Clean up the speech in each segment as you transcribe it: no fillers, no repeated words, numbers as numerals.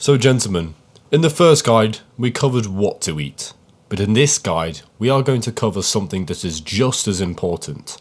So gentlemen, in the first guide we covered what to eat, but in this guide we are going to cover something that is just as important: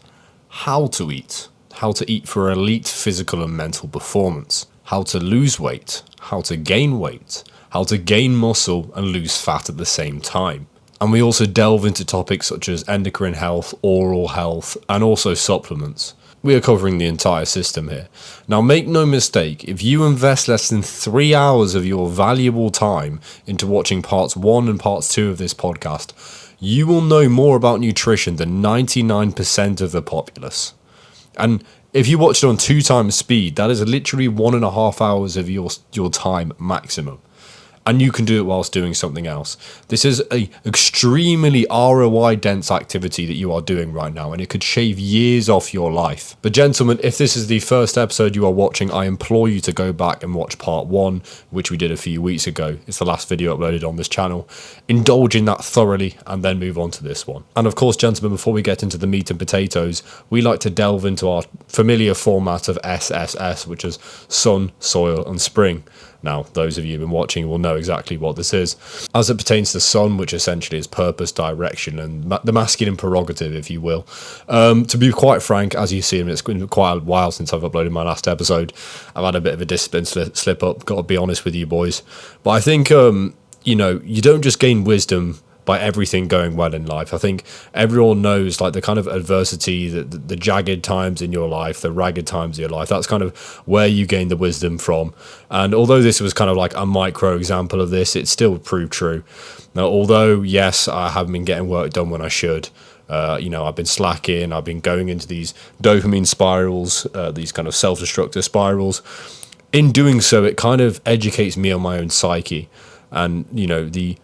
how to eat. How to eat for elite physical and mental performance, how to lose weight, how to gain weight, how to gain muscle and lose fat at the same time. And we also delve into topics such as endocrine health, oral health, and also supplements. We are covering the entire system here. Now, make no mistake, if you invest less than 3 hours of your valuable time into watching parts 1 and parts 2 of this podcast, you will know more about nutrition than 99% of the populace. And if you watch it on 2 times speed, that is literally 1.5 hours of your time maximum. And you can do it whilst doing something else. This is an extremely ROI dense activity that you are doing right now, and it could shave years off your life. But gentlemen, if this is the first episode you are watching, I implore you to go back and watch part 1, which we did a few weeks ago. It's the last video uploaded on this channel. Indulge in that thoroughly and then move on to this one. And of course, gentlemen, before we get into the meat and potatoes, we like to delve into our familiar format of SSS, which is sun, soil and spring. Now, those of you who've been watching will know exactly what this is. As it pertains to sun, which essentially is purpose, direction, and the masculine prerogative, if you will. To be quite frank, as you see, it's been quite a while since I've uploaded my last episode. I've had a bit of a discipline slip up, got to be honest with you boys. But I think, you don't just gain wisdom by everything going well in life. I think everyone knows like the kind of adversity, the jagged times in your life, the ragged times in your life. That's kind of where you gain the wisdom from. And although this was kind of like a micro example of this, it still proved true. Now, although, yes, I haven't been getting work done when I should. I've been slacking. I've been going into these dopamine spirals, these kind of self-destructive spirals. In doing so, it kind of educates me on my own psyche and, the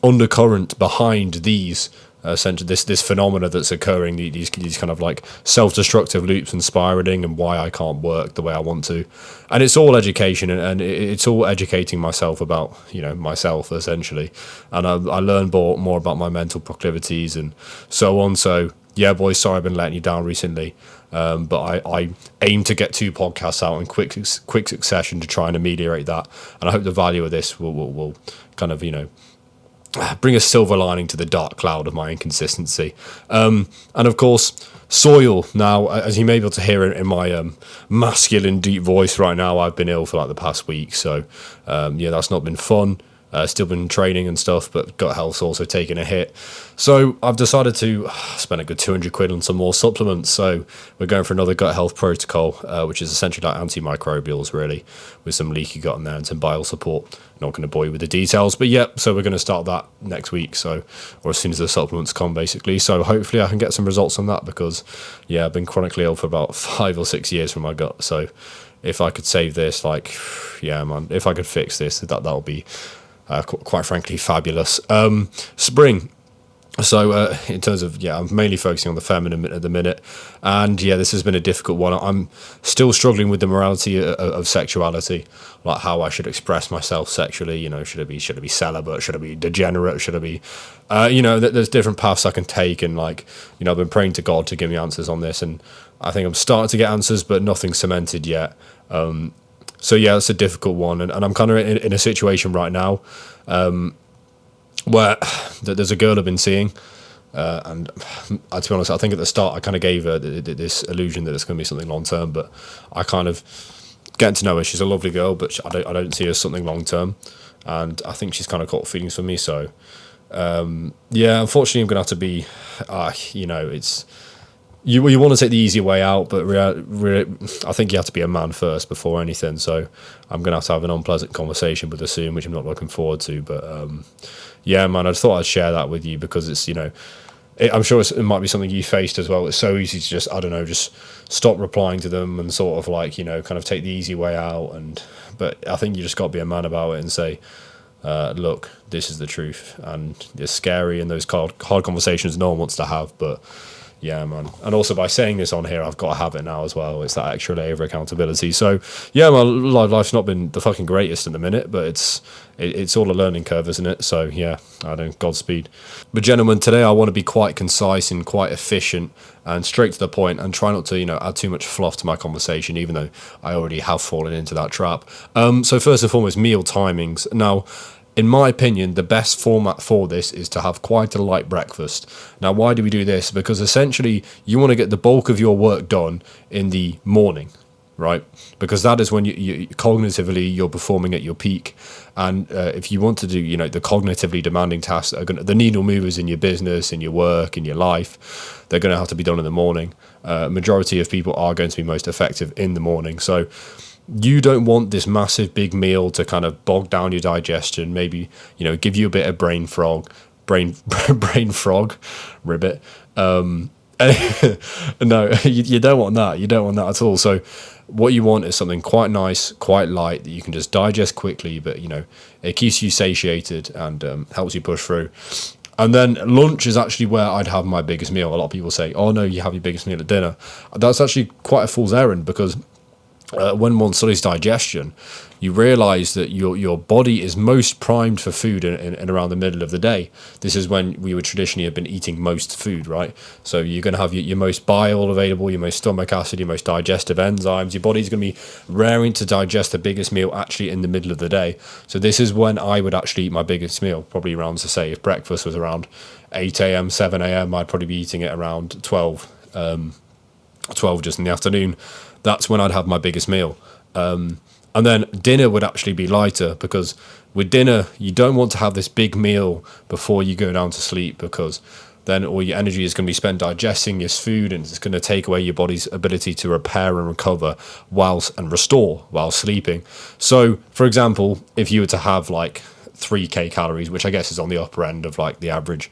undercurrent behind these essentially this phenomena that's occurring, these kind of like self-destructive loops and spiraling, and why I can't work the way I want to. And it's all education, and it's all educating myself about myself essentially. And I learn more about my mental proclivities and so on. So yeah, boys, sorry I've been letting you down recently, but I aim to get 2 podcasts out in quick succession to try and ameliorate that. And I hope the value of this will kind of bring a silver lining to the dark cloud of my inconsistency. And of course, soil. Now, as you may be able to hear in my masculine deep voice right now, I've been ill for like the past week. So that's not been fun. Still been training and stuff, but gut health's also taken a hit. So I've decided to spend a good 200 quid on some more supplements. So we're going for another gut health protocol, which is essentially like antimicrobials, really, with some leaky gut in there and some bile support. Not going to bore you with the details, but so we're going to start that next week. So, or as soon as the supplements come, basically. So hopefully I can get some results on that, because I've been chronically ill for about 5 or 6 years from my gut. So if I could save this, if I could fix this, that'll be quite frankly fabulous. Spring. So in terms of, I'm mainly focusing on the feminine at the minute. And this has been a difficult one. I'm still struggling with the morality of sexuality, like how I should express myself sexually. Should it be celibate? Should it be degenerate? Should it be, there's different paths I can take. And I've been praying to God to give me answers on this. And I think I'm starting to get answers, but nothing cemented yet. So it's a difficult one, and I'm kind of in a situation right now where there's a girl I've been seeing, and to be honest, I think at the start I kind of gave her this illusion that it's going to be something long term, but I kind of getting to know her. She's a lovely girl, but I don't see her as something long term, and I think she's kind of caught feelings for me. So unfortunately, I'm going to have to be, it's. You want to take the easy way out, but I think you have to be a man first before anything. So I'm going to have an unpleasant conversation with her soon, which I'm not looking forward to. But man, I thought I'd share that with you, because it's, I'm sure it might be something you faced as well. It's so easy to just stop replying to them and sort of kind of take the easy way out. But I think you just got to be a man about it and say, look, this is the truth. And it's scary, and those hard conversations no one wants to have, but Yeah, man. And also by saying this on here, I've got to have it now as well. It's that extra layer of accountability. So yeah, my life's not been the fucking greatest in the minute, but it's all a learning curve, isn't it? So yeah, I don't Godspeed. But gentlemen, today I want to be quite concise and quite efficient and straight to the point, and try not to, add too much fluff to my conversation, even though I already have fallen into that trap. So first and foremost, meal timings. Now, in my opinion, the best format for this is to have quite a light breakfast. Now, why do we do this? Because essentially, you want to get the bulk of your work done in the morning, right? Because that is when you cognitively you're performing at your peak. And if you want to do, the cognitively demanding tasks that are the needle movers in your business, in your work, in your life, they're going to have to be done in the morning. Majority of people are going to be most effective in the morning. So you don't want this massive big meal to kind of bog down your digestion, maybe, give you a bit of brain frog, ribbit. No, you don't want that. You don't want that at all. So what you want is something quite nice, quite light that you can just digest quickly, but, it keeps you satiated and helps you push through. And then lunch is actually where I'd have my biggest meal. A lot of people say, oh, no, you have your biggest meal at dinner. That's actually quite a fool's errand, because when one studies digestion, you realize that your body is most primed for food in around the middle of the day. This is when we would traditionally have been eating most food, right? So you're going to have your most bile available, your most stomach acid, your most digestive enzymes. Your body's going to be raring to digest the biggest meal actually in the middle of the day. So this is when I would actually eat my biggest meal, probably around, to say, if breakfast was around 8 a.m., 7 a.m., I'd probably be eating it around 12 just in the afternoon. That's when I'd have my biggest meal. And then dinner would actually be lighter, because with dinner, you don't want to have this big meal before you go down to sleep, because then all your energy is going to be spent digesting this food, and it's going to take away your body's ability to repair and recover and restore while sleeping. So, for example, if you were to have like 3k calories, which I guess is on the upper end of like the average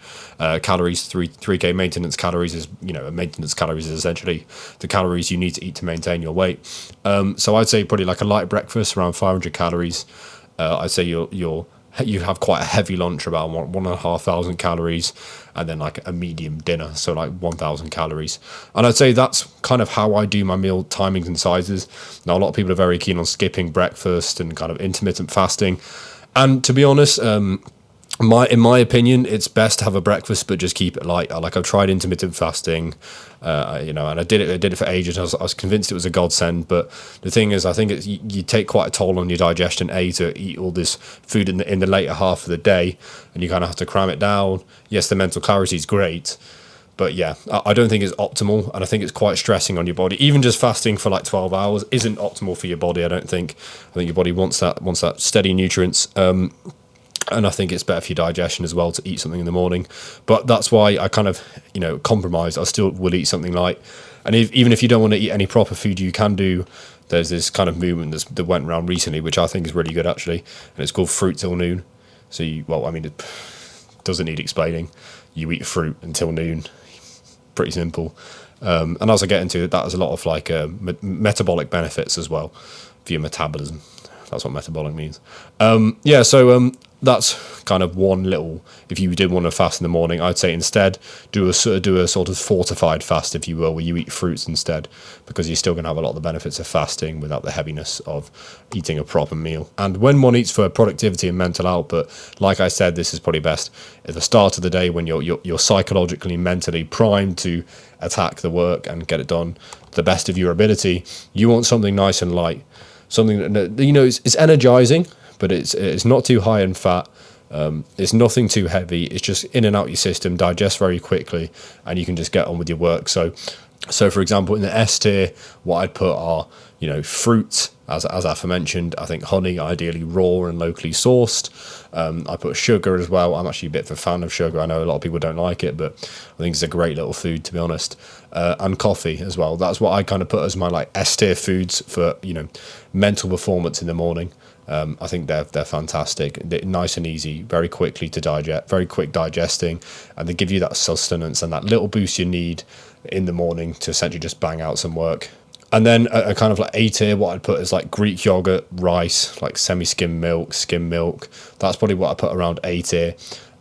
calories, 3k maintenance calories is, maintenance calories is essentially the calories you need to eat to maintain your weight. So I'd say probably like a light breakfast around 500 calories. I'd say you have quite a heavy lunch, about 1,500 calories, and then like a medium dinner, so like 1,000 calories. And I'd say that's kind of how I do my meal timings and sizes. Now, a lot of people are very keen on skipping breakfast and kind of intermittent fasting. And to be honest, in my opinion, it's best to have a breakfast, but just keep it light. I've tried intermittent fasting, and I did it for ages. I was convinced it was a godsend, but the thing is, I think you take quite a toll on your digestion, to eat all this food in the later half of the day, and you kind of have to cram it down. Yes, the mental clarity is great, but yeah, I don't think it's optimal, and I think it's quite stressing on your body. Even just fasting for like 12 hours isn't optimal for your body, I don't think. I think your body wants that steady nutrients, and I think it's better for your digestion as well to eat something in the morning. But that's why I kind of, compromise. I still will eat something light. And even if you don't want to eat any proper food, you can do, there's this kind of movement that went around recently, which I think is really good actually, and it's called fruit till noon. So it doesn't need explaining. You eat fruit until noon. Pretty simple. And as I get into it, that has a lot of like metabolic benefits as well for your metabolism. That's what metabolic means. So that's kind of one little, if you did want to fast in the morning, I'd say instead do a sort of fortified fast, if you will, where you eat fruits instead, because you're still going to have a lot of the benefits of fasting without the heaviness of eating a proper meal. And when one eats for productivity and mental output, like I said, this is probably best at the start of the day when you're psychologically, mentally primed to attack the work and get it done to the best of your ability. You want something nice and light, something that is energizing, but it's not too high in fat. It's nothing too heavy. It's just in and out your system, digest very quickly, and you can just get on with your work. So for example, in the S tier, what I'd put are, fruits, as aforementioned. I think honey, ideally raw and locally sourced. I put sugar as well. I'm actually a bit of a fan of sugar. I know a lot of people don't like it, but I think it's a great little food, to be honest. And coffee as well. That's what I kind of put as my like S tier foods for, mental performance in the morning. I think they're fantastic. They're nice and easy, very quickly to digest, very quick digesting, and they give you that sustenance and that little boost you need in the morning to essentially just bang out some work. And then a kind of like A tier, what I'd put is like Greek yogurt, rice, like skim milk. That's probably what I put around A tier.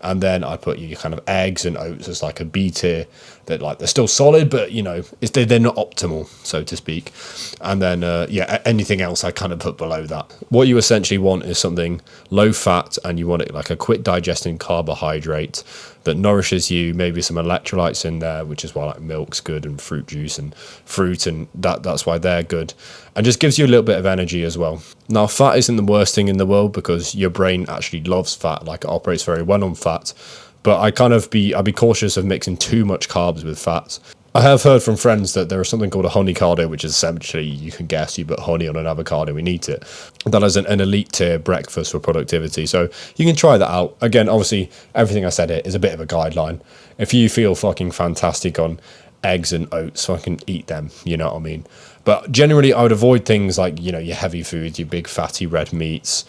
And then I put your kind of eggs and oats as like a B tier. That like they're still solid, but you know they're not optimal, so to speak. And then anything else I kind of put below that. What you essentially want is something low fat, and you want it like a quick digesting carbohydrate that nourishes you. Maybe some electrolytes in there, which is why like milk's good, and fruit juice and fruit, and that's why they're good, and just gives you a little bit of energy as well. Now, fat isn't the worst thing in the world because your brain actually loves fat, like it operates very well on fat. But I'd be cautious of mixing too much carbs with fats. I have heard from friends that there is something called a honey cardio, which is essentially, you can guess, you put honey on an avocado and eat it. That is an elite tier breakfast for productivity. So you can try that out. Again, obviously, everything I said here is a bit of a guideline. If you feel fucking fantastic on eggs and oats, fucking eat them, you know what I mean? But generally, I would avoid things like, you know, your heavy foods, your big fatty red meats.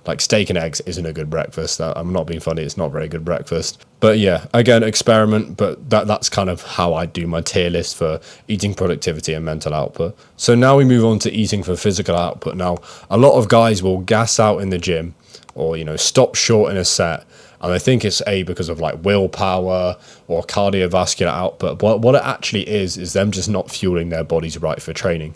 Like steak and eggs isn't a good breakfast. I'm not being funny, it's not a very good breakfast. But yeah, again, experiment, but that's kind of how I do my tier list for eating productivity and mental output. So now we move on to eating for physical output. Now, a lot of guys will gas out in the gym or, you know, stop short in a set. And I think it's because of like willpower or cardiovascular output. But what it actually is them just not fueling their bodies right for training.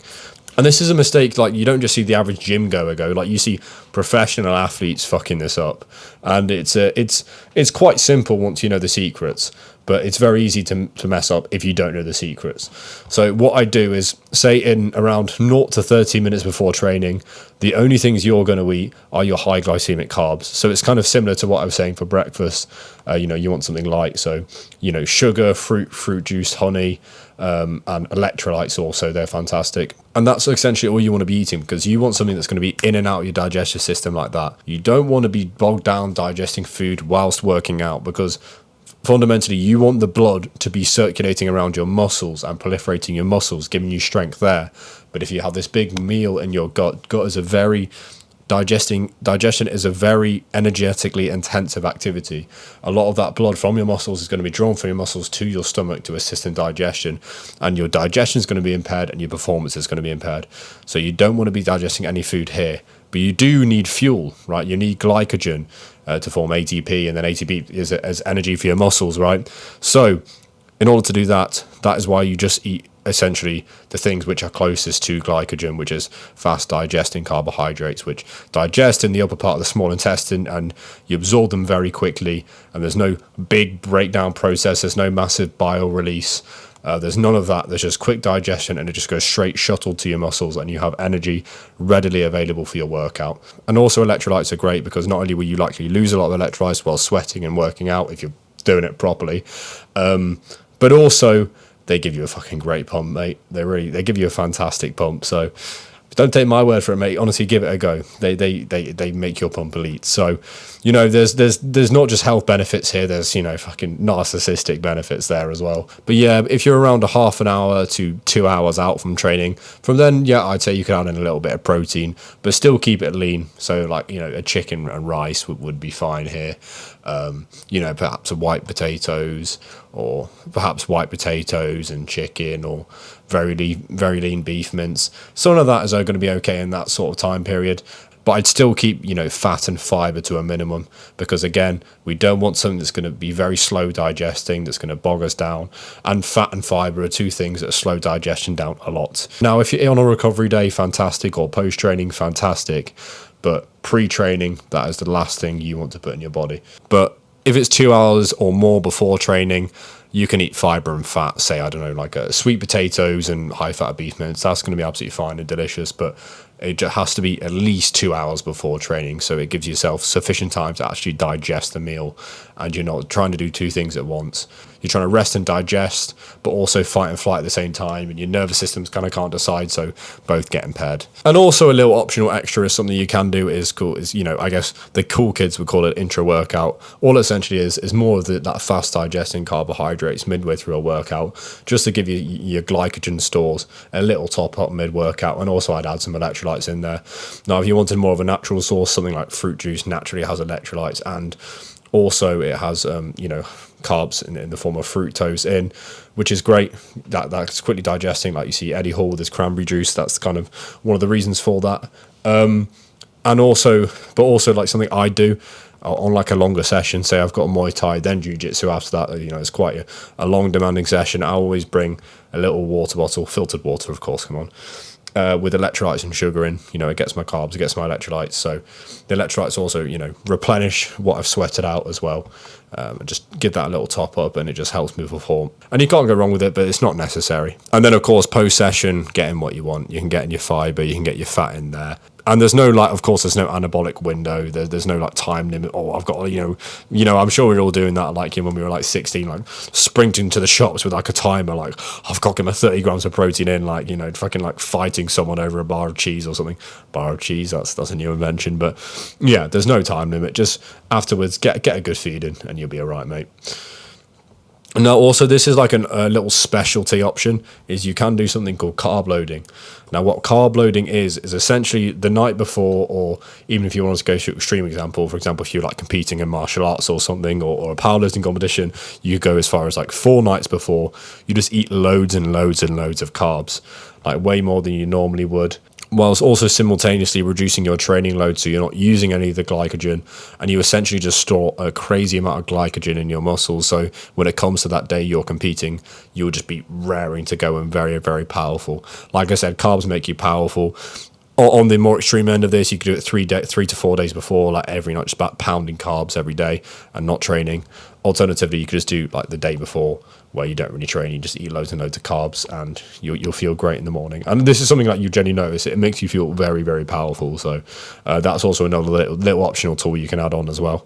And this is a mistake, like you don't just see the average gym goer go, like you see professional athletes fucking this up. And it's quite simple once you know the secrets, but it's very easy to mess up if you don't know the secrets. So what I do is say in around 0 to 30 minutes before training, the only things you're going to eat are your high glycemic carbs. So it's kind of similar to what I was saying for breakfast. You know, you want something light. So, you know, sugar, fruit juice, honey, and electrolytes also, they're fantastic. And that's essentially all you want to be eating, because you want something that's going to be in and out of your digestive system like that. You don't want to be bogged down digesting food whilst working out, because fundamentally you want the blood to be circulating around your muscles and proliferating your muscles, giving you strength there. But if you have this big meal in your gut is a very digestion is a very energetically intensive activity. A lot of that blood from your muscles is going to be drawn from your muscles to your stomach to assist in digestion, and your digestion is going to be impaired and your performance is going to be impaired. So you don't want to be digesting any food here, but you do need fuel, right? You need glycogen to form ATP, and then ATP is as energy for your muscles, right? So in order to do that, that is why you just eat essentially the things which are closest to glycogen, which is fast digesting carbohydrates, which digest in the upper part of the small intestine, and you absorb them very quickly, and there's no big breakdown process, there's no massive bile release, there's none of that. There's just quick digestion, and it just goes straight shuttled to your muscles, and you have energy readily available for your workout. And also electrolytes are great, because not only will you likely lose a lot of electrolytes while sweating and working out if you're doing it properly, but also they give you a fucking great pump, mate. They give you a fantastic pump. So don't take my word for it, mate. Honestly, give it a go. They make your pump elite. So, you know, there's not just health benefits here. There's, you know, fucking narcissistic benefits there as well. But yeah, if you're around a half an hour to 2 hours out from training, from then, yeah, I'd say you can add in a little bit of protein, but still keep it lean. So like, you know, a chicken and rice would be fine here. You know, perhaps white potatoes, or perhaps white potatoes and chicken, or very lean beef mince. Some of that is going to be okay in that sort of time period. But I'd still keep, you know, fat and fiber to a minimum, because again, we don't want something that's going to be very slow digesting, that's going to bog us down. And fat and fiber are two things that slow digestion down a lot. Now, if you're on a recovery day, fantastic, or post-training, fantastic. But pre-training, that is the last thing you want to put in your body. But if it's 2 hours or more before training, you can eat fiber and fat, say, I don't know, like sweet potatoes and high-fat beef mince. That's going to be absolutely fine and delicious, but it just has to be at least 2 hours before training, so it gives yourself sufficient time to actually digest the meal, and you're not trying to do two things at once. You're trying to rest and digest, but also fight and flight at the same time, and your nervous systems kind of can't decide, so both get impaired. And also a little optional extra is something you can do is cool, is, you know, I guess the cool kids would call it intra-workout. All it essentially is more of that fast digesting carbohydrates midway through a workout, just to give you your glycogen stores a little top up mid-workout, and also I'd add some electrolytes in there. Now, if you wanted more of a natural source, something like fruit juice naturally has electrolytes, and also it has, you know, carbs in the form of fructose in, which is great. That's quickly digesting, like you see Eddie Hall with his cranberry juice. That's kind of one of the reasons for that. And also like something I do, on like a longer session, say I've got a Muay Thai, then Jiu-Jitsu after that, it's quite a long demanding session. I always bring a little water bottle, filtered water, of course, come on, with electrolytes and sugar in. It gets my carbs, it gets my electrolytes. So the electrolytes also, replenish what I've sweated out as well. And just give that a little top up, and it just helps me perform. And you can't go wrong with it, but it's not necessary. And then, of course, post-session, getting what you want. You can get in your fiber, you can get your fat in there. And there's no, like, of course, there's no anabolic window. There's no, like, time limit. Oh, I've got, I'm sure we're all doing that, like, when we were, like, 16, like, sprinting to the shops with, like, a timer, like, I've got to get my 30 grams of protein in, like, fucking, like, fighting someone over a bar of cheese or something. Bar of cheese, that's a new invention. But, yeah, there's no time limit. Just afterwards, get a good feed in, and you'll be all right, mate. Now, also, this is like a little specialty option, is you can do something called carb loading. Now, what carb loading is essentially the night before, or even if you want to go to extreme example, for example, if you're like competing in martial arts or something, or a powerlifting competition, you go as far as like 4 nights before, you just eat loads and loads and loads of carbs, like way more than you normally would, whilst also simultaneously reducing your training load, so you're not using any of the glycogen, and you essentially just store a crazy amount of glycogen in your muscles. So when it comes to that day you're competing, you'll just be raring to go and very, very powerful. Like I said, carbs make you powerful. On the more extreme end of this, you could do it 3 to 4 days before, like every night, just about pounding carbs every day and not training. Alternatively, you could just do like the day before, where you don't really train, you just eat loads and loads of carbs, and you'll feel great in the morning. And this is something that you generally notice. It makes you feel very, very powerful. So that's also another little optional tool you can add on as well.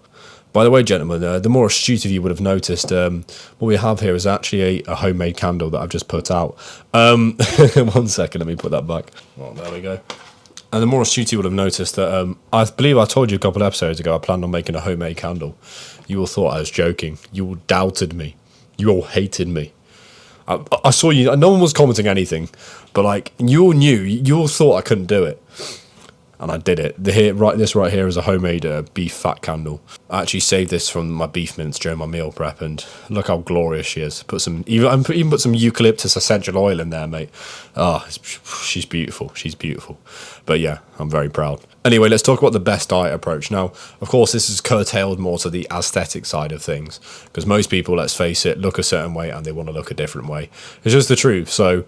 By the way, gentlemen, the more astute of you would have noticed, what we have here is actually a homemade candle that I've just put out. 1 second, let me put that back. Well, there we go. And the more astute you would have noticed that I believe I told you a couple of episodes ago I planned on making a homemade candle. You all thought I was joking. You all doubted me. You all hated me. I saw you. No one was commenting anything, but like you all knew. You all thought I couldn't do it, and I did it. This right here is a homemade beef fat candle. I actually saved this from my beef mince during my meal prep, and look how glorious she is. Even put some eucalyptus essential oil in there, mate. She's beautiful. She's beautiful. But yeah, I'm very proud. Anyway, let's talk about the best diet approach. Now, of course, this is curtailed more to the aesthetic side of things, because most people, let's face it, look a certain way and they want to look a different way. It's just the truth. So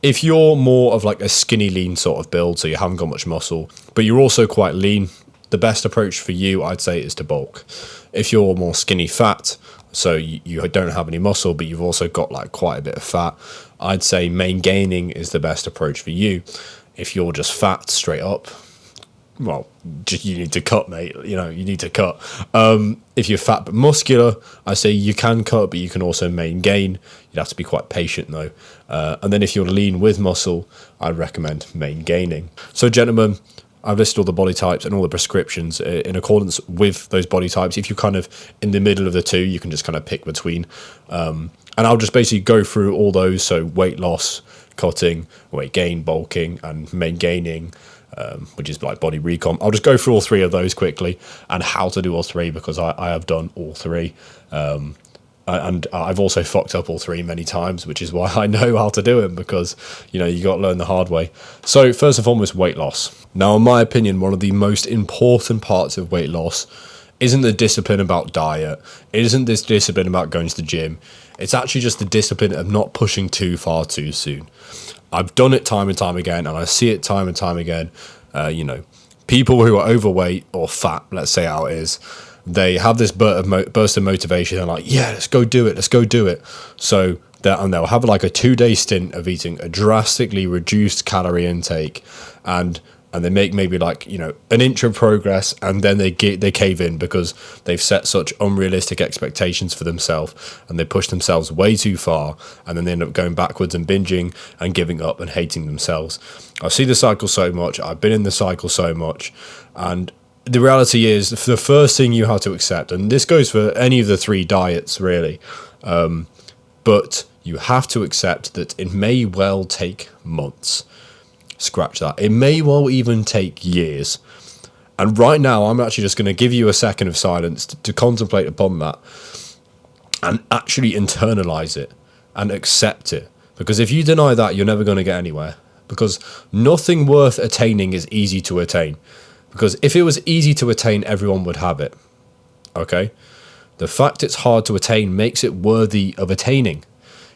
if you're more of like a skinny lean sort of build, so you haven't got much muscle, but you're also quite lean, the best approach for you, I'd say, is to bulk. If you're more skinny fat, so you don't have any muscle, but you've also got like quite a bit of fat, I'd say main gaining is the best approach for you. If you're just fat straight up, well, you need to cut, mate. You need to cut. If you're fat but muscular, I say you can cut, but you can also main gain. You'd have to be quite patient, though. And then if you're lean with muscle, I'd recommend main gaining. So, gentlemen, I've listed all the body types and all the prescriptions in accordance with those body types. If you're kind of in the middle of the two, you can just kind of pick between. And I'll just basically go through all those. So weight loss, cutting, weight gain, bulking, and main gaining, which is like body recomp. I'll just go through all 3 of those quickly and how to do all 3, because I have done all 3. And I've also fucked up all 3 many times, which is why I know how to do them, because, you got to learn the hard way. So first and foremost, weight loss. Now, in my opinion, one of the most important parts of weight loss isn't the discipline about diet. It isn't this discipline about going to the gym. It's actually just the discipline of not pushing too far too soon. I've done it time and time again, and I see it time and time again. People who are overweight or fat, let's say how it is, they have this burst of motivation and like, yeah, let's go do it. So they'll have like a 2-day stint of eating a drastically reduced calorie intake, and they make maybe like, an inch of progress, and then they cave in because they've set such unrealistic expectations for themselves, and they push themselves way too far, and then they end up going backwards and binging and giving up and hating themselves. I see the cycle so much. I've been in the cycle so much, and the reality is the first thing you have to accept, and this goes for any of the 3 diets really, but you have to accept that it may well take months. Scratch that. It may well even take years. And right now, I'm actually just going to give you a second of silence to contemplate upon that and actually internalize it and accept it. Because if you deny that, you're never going to get anywhere. Because nothing worth attaining is easy to attain. Because if it was easy to attain, everyone would have it. okay? The fact it's hard to attain makes it worthy of attaining.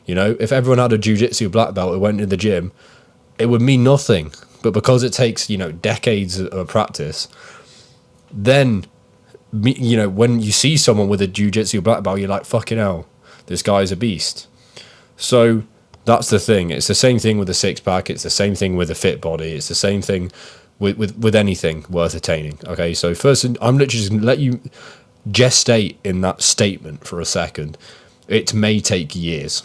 You know, if everyone had a jiu-jitsu black belt and went to the gym, it would mean nothing. But because it takes, you know, decades of practice, then, you know, when you see someone with a jiu-jitsu black belt, you're like, fucking hell, this guy's a beast. So that's the thing. It's the same thing with a six-pack. It's the same thing with a fit body. It's the same thing with anything worth attaining. Okay, so first, I'm literally just going to let you gestate in that statement for a second. It may take years.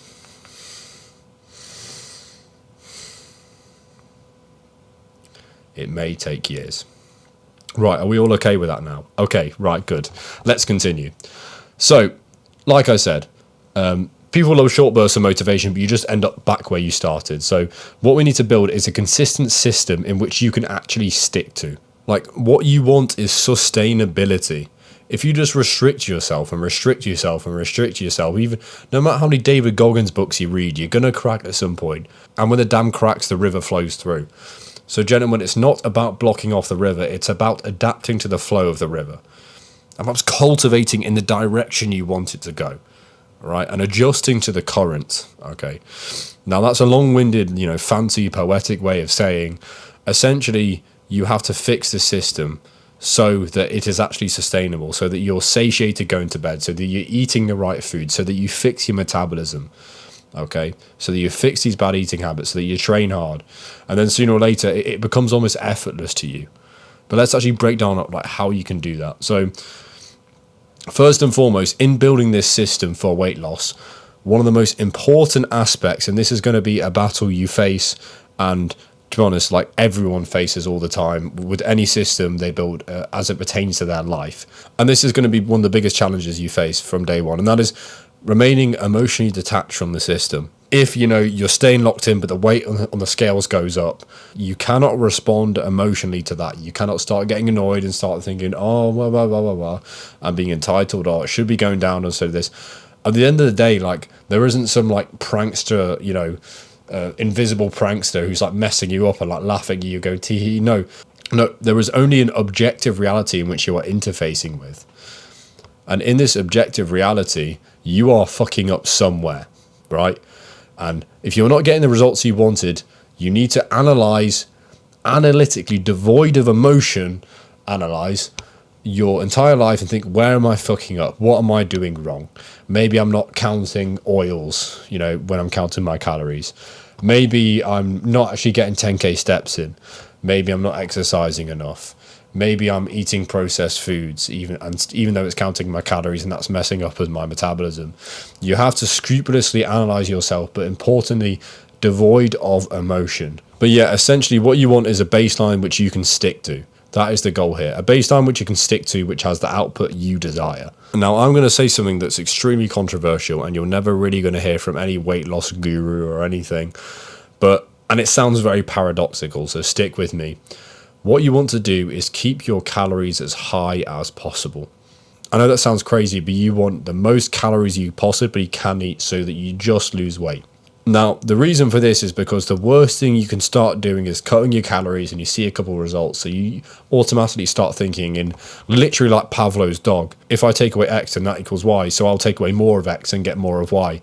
It may take years. Right, are we all okay with that now? Okay, right, good. Let's continue. So, like I said, people love short bursts of motivation, but you just end up back where you started. So what we need to build is a consistent system in which you can actually stick to. Like, what you want is sustainability. If you just restrict yourself and restrict yourself and restrict yourself, even no matter how many David Goggins books you read, you're going to crack at some point. And when the dam cracks, the river flows through. So, gentlemen, it's not about blocking off the river. It's about adapting to the flow of the river. And perhaps cultivating in the direction you want it to go. All right, and adjusting to the current. Okay. Now, that's a long-winded, you know, fancy, poetic way of saying, essentially, you have to fix the system so that it is actually sustainable, so that you're satiated going to bed, so that you're eating the right food, so that you fix your metabolism. Okay, so that you fix these bad eating habits, so that you train hard, and then sooner or later it becomes almost effortless to you. But let's actually break down like how you can do that. So first and foremost, in building this system for weight loss, one of the most important aspects, and this is going to be a battle you face, and to be honest, like everyone faces all the time with any system they build as it pertains to their life, and this is going to be one of the biggest challenges you face from day one, and that is remaining emotionally detached from the system. If, you know, you're staying locked in, but the weight on the scales goes up, you cannot respond emotionally to that. You cannot start getting annoyed and start thinking, oh, blah, blah, blah, blah, blah, and being entitled, or it should be going down, and so this. At the end of the day, like, there isn't some, like, prankster, you know, invisible prankster who's, like, messing you up and, like, laughing at you, go, tee. No, there is only an objective reality in which you are interfacing with. And in this objective reality, you are fucking up somewhere, right? And if you're not getting the results you wanted, you need to analytically, devoid of emotion, analyze your entire life and think, where am I fucking up? What am I doing wrong? Maybe I'm not counting oils, you know, when I'm counting my calories. Maybe I'm not actually getting 10k steps in. Maybe I'm not exercising enough. Maybe I'm eating processed foods, even though it's counting my calories, and that's messing up with my metabolism. You have to scrupulously analyze yourself, but importantly, devoid of emotion. But yeah, essentially what you want is a baseline which you can stick to. That is the goal here. A baseline which you can stick to, which has the output you desire. Now, I'm going to say something that's extremely controversial, and you're never really going to hear from any weight loss guru or anything. And it sounds very paradoxical, so stick with me. What you want to do is keep your calories as high as possible. I know that sounds crazy, but you want the most calories you possibly can eat so that you just lose weight. Now, the reason for this is because the worst thing you can start doing is cutting your calories and you see a couple of results. So you automatically start thinking in literally like Pavlov's dog. If I take away X, then that equals Y. So I'll take away more of X and get more of Y.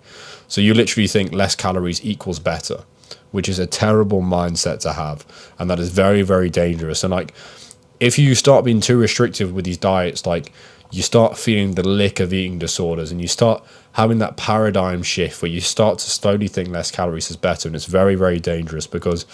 So you literally think less calories equals better, which is a terrible mindset to have. And that is very, very dangerous. And like, if you start being too restrictive with these diets, like you start feeling the lick of eating disorders, and you start having that paradigm shift where you start to slowly think less calories is better. And it's very, very dangerous because,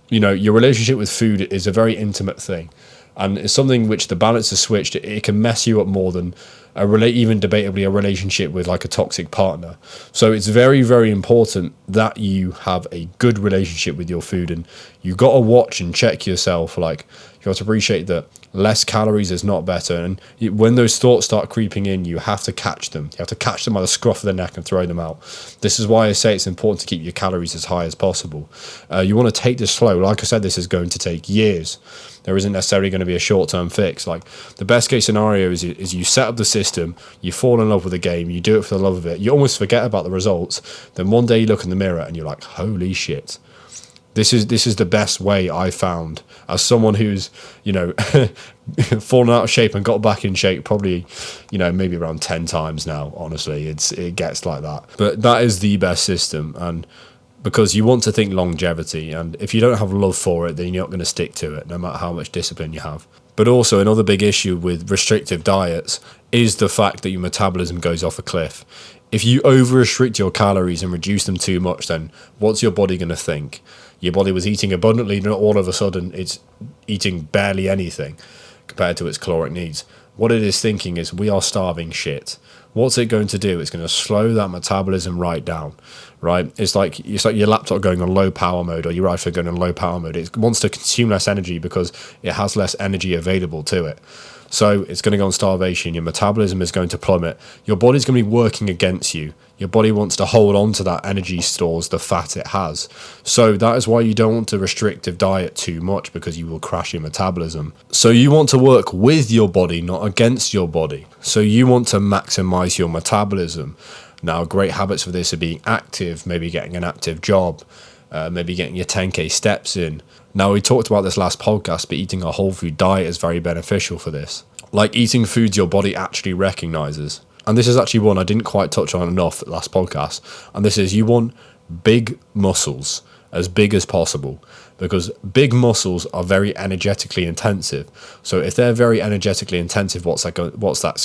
you know, your relationship with food is a very intimate thing. And it's something which the balance is switched. It can mess you up more than even debatably a relationship with like a toxic partner. So it's very, very important that you have a good relationship with your food, and you got to watch and check yourself. Like, you have to appreciate that less calories is not better. And when those thoughts start creeping in, you have to catch them. You have to catch them by the scruff of the neck and throw them out. This is why I say it's important to keep your calories as high as possible. You want to take this slow. Like I said, this is going to take years. There isn't necessarily going to be a short-term fix. Like, the best case scenario is you set up the system, you fall in love with the game, you do it for the love of it, you almost forget about the results. Then one day you look in the mirror and you're like, holy shit, This is the best way I found, as someone who's, fallen out of shape and got back in shape probably, maybe around 10 times now. Honestly, it gets like that. But that is the best system, and because you want to think longevity, and if you don't have love for it, then you're not going to stick to it, no matter how much discipline you have. But also, another big issue with restrictive diets is the fact that your metabolism goes off a cliff. If you over-restrict your calories and reduce them too much, then what's your body going to think? Your body was eating abundantly, and all of a sudden it's eating barely anything compared to its caloric needs. What it is thinking is, we are starving shit. What's it going to do? It's going to slow that metabolism right down, right? It's like your laptop going on low power mode, or your iPhone going on low power mode. It wants to consume less energy because it has less energy available to it. So it's going to go on starvation. Your metabolism is going to plummet. Your body's going to be working against you. Your body wants to hold on to that energy stores, the fat it has. So that is why you don't want a restrictive diet too much, because you will crash your metabolism. So you want to work with your body, not against your body. So you want to maximize your metabolism. Now, great habits for this are being active, maybe getting an active job, maybe getting your 10k steps in. Now, we talked about this last podcast, but eating a whole food diet is very beneficial for this. Like eating foods your body actually recognizes. And this is actually one I didn't quite touch on enough at last podcast. And this is, you want big muscles, as big as possible, because big muscles are very energetically intensive. So if they're very energetically intensive, what's that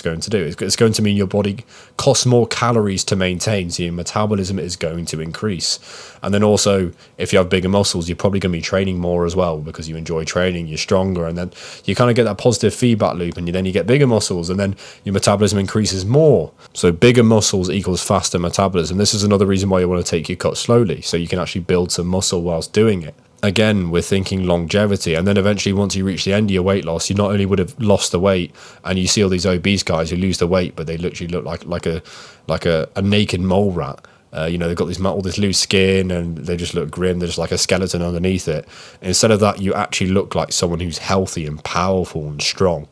going to do? It's going to mean your body costs more calories to maintain, so your metabolism is going to increase. And then also, if you have bigger muscles, you're probably going to be training more as well, because you enjoy training, you're stronger, and then you kind of get that positive feedback loop, and then you get bigger muscles, and then your metabolism increases more. So bigger muscles equals faster metabolism. This is another reason why you want to take your cut slowly, so you can actually build some muscle whilst doing it. Again, we're thinking longevity, and then eventually, once you reach the end of your weight loss, you not only would have lost the weight, and you see all these obese guys who lose the weight, but they literally look like a naked mole rat. They've got all this loose skin, and they just look grim. They're just like a skeleton underneath it. Instead of that, you actually look like someone who's healthy and powerful and strong.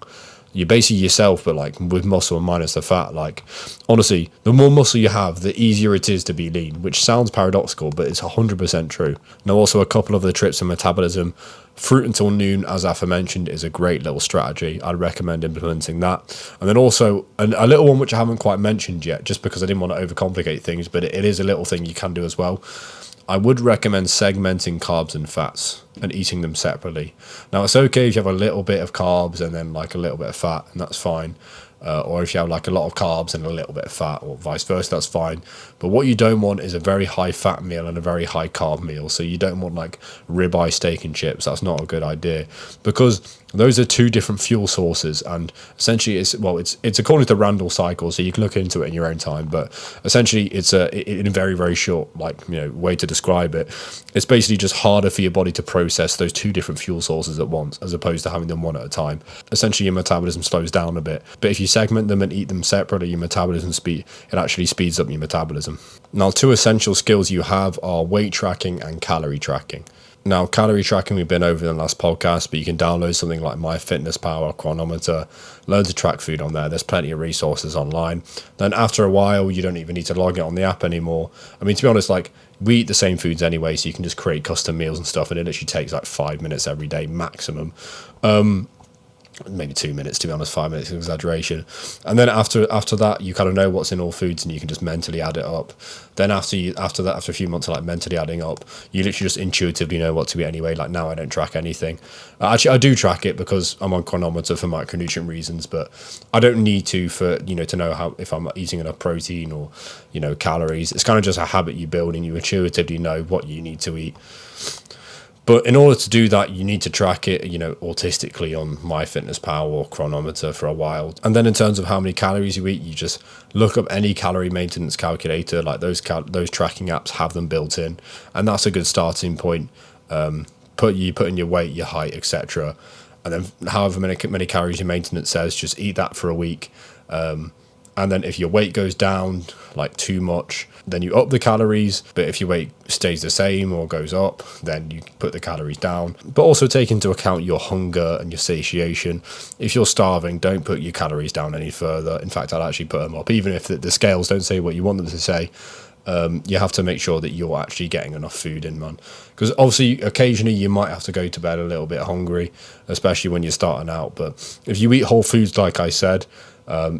You're basically yourself, but like with muscle and minus the fat. Like, honestly, the more muscle you have, the easier it is to be lean, which sounds paradoxical, but it's 100% true. Now, also a couple of the trips in metabolism. Fruit until noon, as aforementioned, is a great little strategy. I'd recommend implementing that. And then also a little one which I haven't quite mentioned yet, just because I didn't want to overcomplicate things, but it is a little thing you can do as well. I would recommend segmenting carbs and fats and eating them separately. Now, it's okay if you have a little bit of carbs and then like a little bit of fat, and that's fine. Or if you have like a lot of carbs and a little bit of fat, or vice versa, that's fine. But what you don't want is a very high fat meal and a very high carb meal. So you don't want like ribeye steak and chips. That's not a good idea, because those are two different fuel sources, and essentially it's according to the Randall cycle, so you can look into it in your own time. But essentially, it's in a very, very short way to describe it. It's basically just harder for your body to process those two different fuel sources at once, as opposed to having them one at a time. Essentially, your metabolism slows down a bit. But if you segment them and eat them separately, your metabolism actually speeds up your metabolism. Now, two essential skills you have are weight tracking and calorie tracking. Now, calorie tracking we've been over in the last podcast, but you can download something like MyFitnessPal chronometer, learn to track food on there. There's plenty of resources online. Then after a while, you don't even need to log it on the app anymore. I mean, to be honest, like, we eat the same foods anyway, so you can just create custom meals and stuff, and it literally takes like 5 minutes every day maximum. Maybe 2 minutes, to be honest. 5 minutes is exaggeration. And then after that, you kind of know what's in all foods, and you can just mentally add it up. Then after a few months of like mentally adding up, you literally just intuitively know what to eat anyway. Like now, I don't track anything. Actually, I do track it because I'm on chronometer for micronutrient reasons, but I don't need to to know how, if I'm eating enough protein or calories. It's kind of just a habit you build, and you intuitively know what you need to eat. But in order to do that, you need to track it, autistically on MyFitnessPal or chronometer for a while. And then in terms of how many calories you eat, you just look up any calorie maintenance calculator. Like those tracking apps have them built in, and that's a good starting point. Put in your weight, your height, etc. And then however many calories your maintenance says, just eat that for a week. And then if your weight goes down like too much, then you up the calories. But if your weight stays the same or goes up, then you put the calories down. But also take into account your hunger and your satiation. If you're starving, don't put your calories down any further. In fact, I'd actually put them up, even if the scales don't say what you want them to say. you have to make sure that you're actually getting enough food in, man. Because obviously, occasionally you might have to go to bed a little bit hungry, especially when you're starting out. But if you eat whole foods, like I said,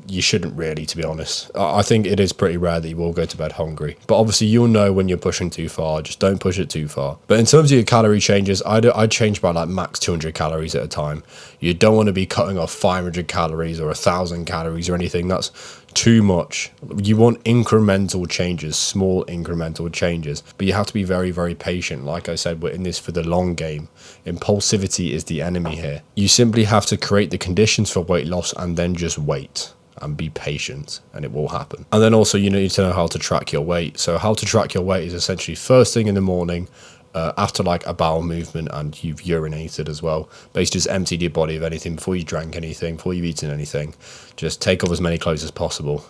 you shouldn't really, to be honest. I think it is pretty rare that you will go to bed hungry. But obviously, you'll know when you're pushing too far. Just don't push it too far. But in terms of your calorie changes, I'd change by like max 200 calories at a time. You don't want to be cutting off 500 calories or 1,000 calories or anything. That's too much. You want incremental changes, small incremental changes, but you have to be very, very patient. Like I said, we're in this for the long game. Impulsivity is the enemy here. You simply have to create the conditions for weight loss and then just wait and be patient, and it will happen. And then also you need to know how to track your weight. So how to track your weight is essentially first thing in the morning, after like a bowel movement and you've urinated as well. Basically just emptied your body of anything before you drank anything, before you've eaten anything. Just take off as many clothes as possible.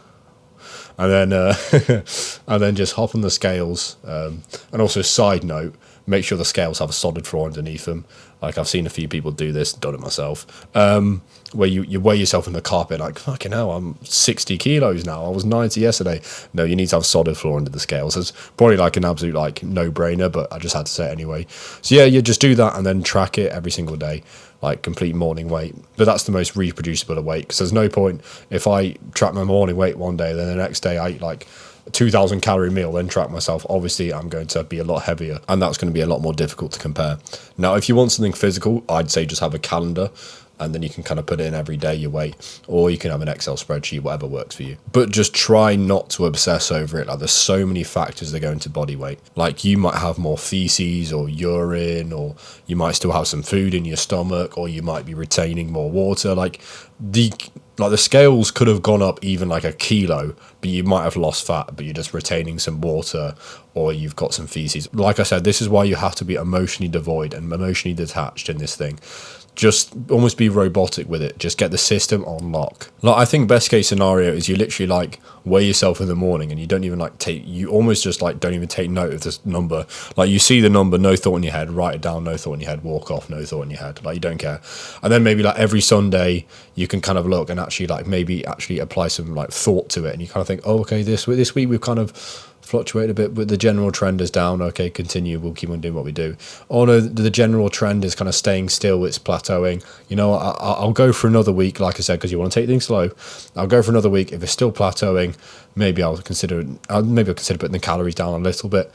And then and then just hop on the scales. And also, side note, make sure the scales have a solid floor underneath them. Like I've seen a few people do this, done it myself. Where you weigh yourself in the carpet, like, fucking hell, I'm 60 kilos now. I was 90 yesterday. No, you need to have solid floor under the scales. It's probably like an absolute like no-brainer, but I just had to say it anyway. So yeah, you just do that and then track it every single day, like complete morning weight. But that's the most reproducible of weight, because there's no point if I track my morning weight one day, then the next day I eat like 2,000 calorie meal, then track myself. Obviously I'm going to be a lot heavier, and that's going to be a lot more difficult to compare. Now if you want something physical, I'd say just have a calendar, and then you can kind of put in every day your weight, or you can have an Excel spreadsheet, whatever works for you. But just try not to obsess over it. Like there's so many factors that go into body weight. Like you might have more feces or urine, or you might still have some food in your stomach, or you might be retaining more water. Like the scales could have gone up even like a kilo, but you might have lost fat, but you're just retaining some water, or you've got some feces. Like I said, this is why you have to be emotionally devoid and emotionally detached in this thing. Just almost be robotic with it. Just get the system on lock. Like I think best case scenario is you literally like weigh yourself in the morning, and you don't even like you almost just like don't even take note of this number. Like you see the number, no thought in your head, write it down, no thought in your head, walk off, no thought in your head. Like you don't care. And then maybe like every Sunday you can kind of look and actually like maybe actually apply some like thought to it, and you kind of think, oh, okay, this week we've kind of fluctuate a bit, but the general trend is down. Okay, continue, we'll keep on doing what we do. Oh no, the general trend is kind of staying still, it's plateauing. You know, I'll go for another week, like I said, because you want to take things slow. I'll go for another week. If it's still plateauing, maybe I'll consider putting the calories down a little bit.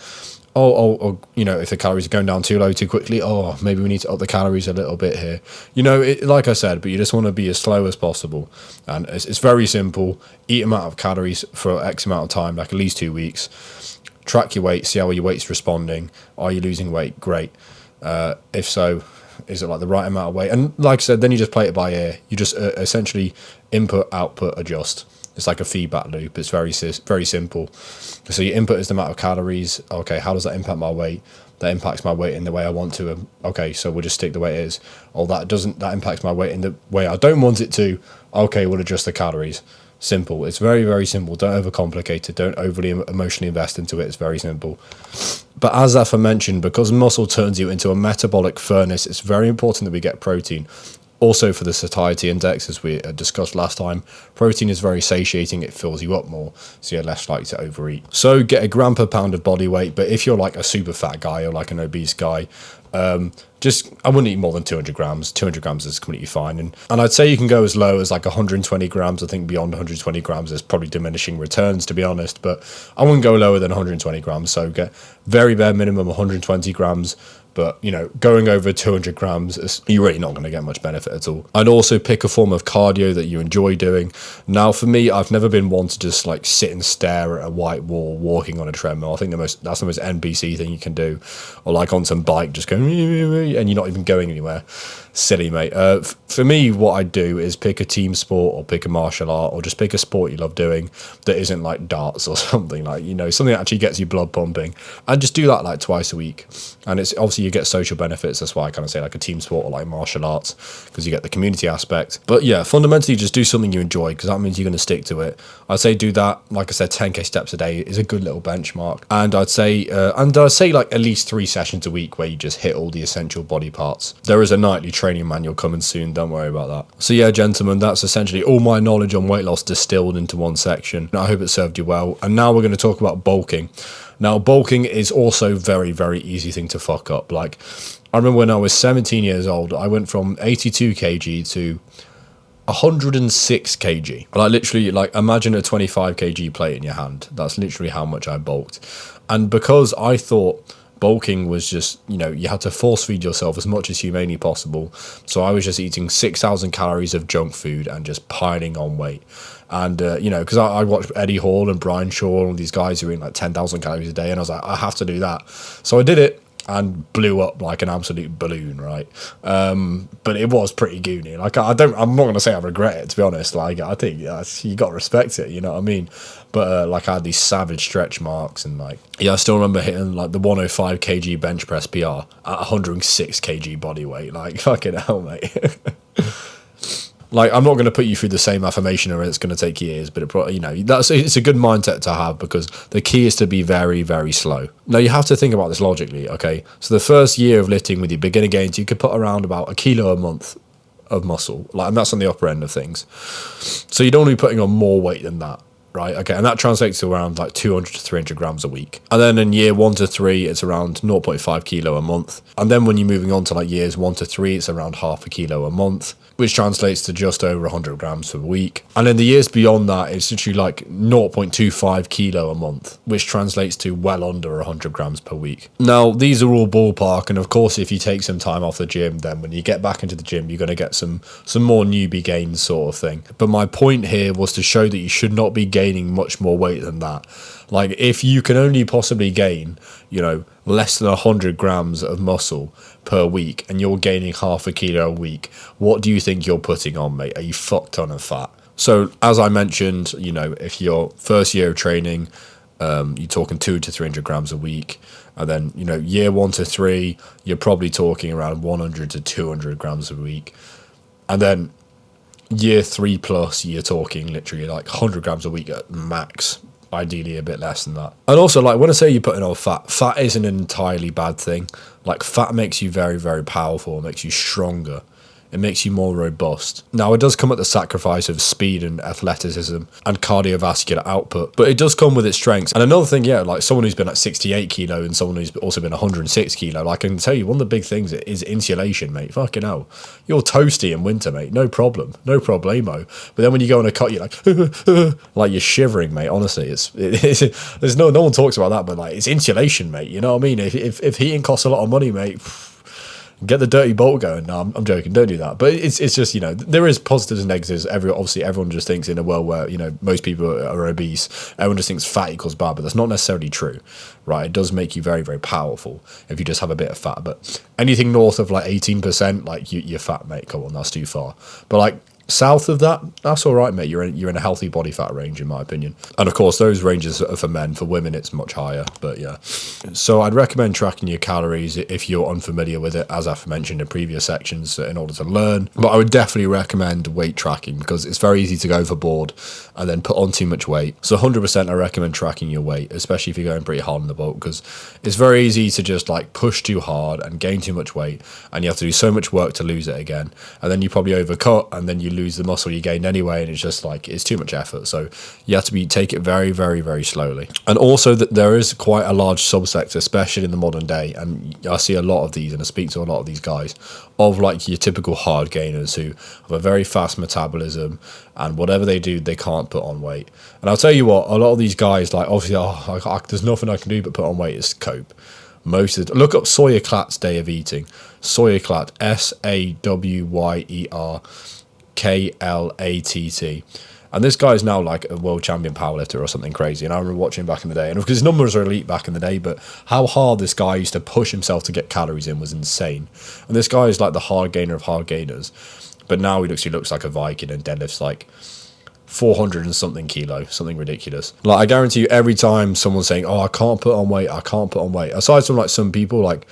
Oh, you know, if the calories are going down too low too quickly, oh, maybe we need to up the calories a little bit here. You know, like I said, but you just want to be as slow as possible. And it's very simple. Eat amount of calories for X amount of time, like at least 2 weeks. Track your weight, see how your weight's responding. Are you losing weight? Great. If so, is it like the right amount of weight? And like I said, then you just play it by ear. You just essentially input, output, adjust. It's like a feedback loop. It's very simple. So your input is the amount of calories. Okay, how does that impact my weight? That impacts my weight in the way I want to. Okay, so we'll just stick the way it is. Oh, that impacts my weight in the way I don't want it to. Okay, we'll adjust the calories. Simple. It's very, very simple. Don't overcomplicate it. Don't overly emotionally invest into it. It's very simple. But as aforementioned, because muscle turns you into a metabolic furnace, it's very important that we get protein. Also for the satiety index, as we discussed last time, protein is very satiating. It fills you up more, so you're less likely to overeat. So get a gram per pound of body weight. But if you're like a super fat guy or like an obese guy, I wouldn't eat more than 200 grams. 200 grams is completely fine. And I'd say you can go as low as like 120 grams. I think beyond 120 grams is probably diminishing returns, to be honest. But I wouldn't go lower than 120 grams. So get very bare minimum 120 grams. But, you know, going over 200 grams, you're really not going to get much benefit at all. I'd also pick a form of cardio that you enjoy doing. Now, for me, I've never been one to just like sit and stare at a white wall walking on a treadmill. I think that's the most NBC thing you can do. Or like on some bike, just going, and you're not even going anywhere. Silly, mate. For me, what I do is pick a team sport or pick a martial art or just pick a sport you love doing that isn't like darts or something, like, you know, something that actually gets you blood pumping, and just do that like twice a week. And it's obviously you get social benefits. That's why I kind of say like a team sport or like martial arts, because you get the community aspect. But yeah, fundamentally just do something you enjoy, because that means you're going to stick to it. I'd say do that. Like I said, 10k steps a day is a good little benchmark. And I'd say like at least 3 sessions a week where you just hit all the essential body parts. There is a nightly training manual coming soon, don't worry about that. So yeah, gentlemen, that's essentially all my knowledge on weight loss distilled into one section. I hope it served you well. And now we're going to talk about bulking. Now, bulking is also very, very easy thing to fuck up. Like, I remember when I was 17 years old, I went from 82 kg to 106 kg. Like, literally, like, imagine a 25 kg plate in your hand. That's literally how much I bulked. And because I thought bulking was just, you know, you had to force feed yourself as much as humanely possible, so I was just eating 6,000 calories of junk food and just piling on weight. And you know, because I watched Eddie Hall and Brian Shaw and all these guys who are eating like 10,000 calories a day, and I was like, I have to do that. So I did it and blew up like an absolute balloon, right? But it was pretty goony. Like, I'm not gonna say I regret it, to be honest. Like, I think you got to respect it, you know what I mean? But like, I had these savage stretch marks, and like, yeah, I still remember hitting like the 105 kg bench press PR at 106 kg body weight. Like, fucking hell, mate. Like, I'm not going to put you through the same affirmation, or it's going to take years, but you know, it's a good mindset to have, because the key is to be very, very slow. Now, you have to think about this logically, okay? So the first year of lifting with your beginner gains, you could put around about 1 kilo a month of muscle, like, and that's on the upper end of things. So you'd only be putting on more weight than that, right? Okay, and that translates to around like 200 to 300 grams a week. And then in year 1 to 3, it's around 0.5 kilo a month. And then when you're moving on to like years 1 to 3, it's around half a kilo a month, which translates to just over 100 grams per week. And in the years beyond that, it's literally like 0.25 kilo a month, which translates to well under 100 grams per week. Now, these are all ballpark, and of course, if you take some time off the gym, then when you get back into the gym, you're going to get some more newbie gains sort of thing. But my point here was to show that you should not be gaining much more weight than that. Like, if you can only possibly gain, you know, less than 100 grams of muscle per week, and you're gaining half a kilo a week, what do you think you're putting on, mate? Are you fucked ton of fat? So, as I mentioned, you know, if your first year of training, you're talking 200 to 300 grams a week, and then, you know, year 1 to 3, you're probably talking around 100 to 200 grams a week, and then year 3 plus, you're talking literally like 100 grams a week at max. Ideally a bit less than that. And also, like, when I say you're putting on fat isn't an entirely bad thing. Like, fat makes you very, very powerful. It makes you stronger. It makes you more robust. Now, it does come at the sacrifice of speed and athleticism and cardiovascular output, but it does come with its strengths. And another thing, yeah, like someone who's been at 68 kilo and someone who's also been 106 kilo, like, I can tell you, one of the big things is insulation, mate. Fucking hell. You're toasty in winter, mate. No problem. No problemo. But then when you go on a cut, you're like, like, you're shivering, mate. Honestly, there's no one talks about that, but like, it's insulation, mate. You know what I mean? If heating costs a lot of money, mate, get the dirty bolt going. No, I'm joking. Don't do that. But it's just, you know, there is positives and negatives. Obviously, everyone just thinks in a world where, you know, most people are obese, everyone just thinks fat equals bad, but that's not necessarily true, right? It does make you very, very powerful if you just have a bit of fat. But anything north of like 18%, like, you're fat, mate. Come on, that's too far. But like, south of that, that's all right, mate. You're in a healthy body fat range, in my opinion. And of course, those ranges are for men. For women, it's much higher. But yeah, so I'd recommend tracking your calories if you're unfamiliar with it, as I've mentioned in previous sections, in order to learn. But I would definitely recommend weight tracking, because it's very easy to go overboard and then put on too much weight. So 100% I recommend tracking your weight, especially if you're going pretty hard on the bulk, because it's very easy to just like push too hard and gain too much weight, and you have to do so much work to lose it again, and then you probably overcut, and then you lose the muscle you gained anyway, and it's just like, it's too much effort. So you have to take it very, very, very slowly. And also, that there is quite a large subsector, especially in the modern day, and I see a lot of these, and I speak to a lot of these guys, of like your typical hard gainers who have a very fast metabolism, and whatever they do, they can't put on weight. And I'll tell you what, a lot of these guys, like, obviously, there's nothing I can do but put on weight. Is cope. Look up Sawyer Klatt's day of eating. Sawyer Klatt, SAWYER KLATT. And this guy is now like a world champion powerlifter or something crazy. And I remember watching him back in the day. And because his numbers are elite back in the day, but how hard this guy used to push himself to get calories in was insane. And this guy is like the hard gainer of hard gainers. But now he looks like a Viking and deadlifts like 400 and something kilo, something ridiculous. Like, I guarantee you, every time someone's saying, oh, I can't put on weight, aside from like some people, like,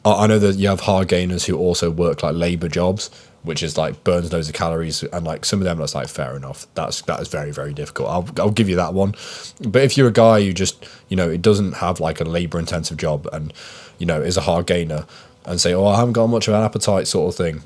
I know that you have hard gainers who also work like labor jobs, which is like burns loads of calories, and like some of them, that's like fair enough. That is very, very difficult. I'll give you that one. But if you're a guy who just, you know, it doesn't have like a labor intensive job, and, you know, is a hard gainer, and say, oh, I haven't got much of an appetite sort of thing,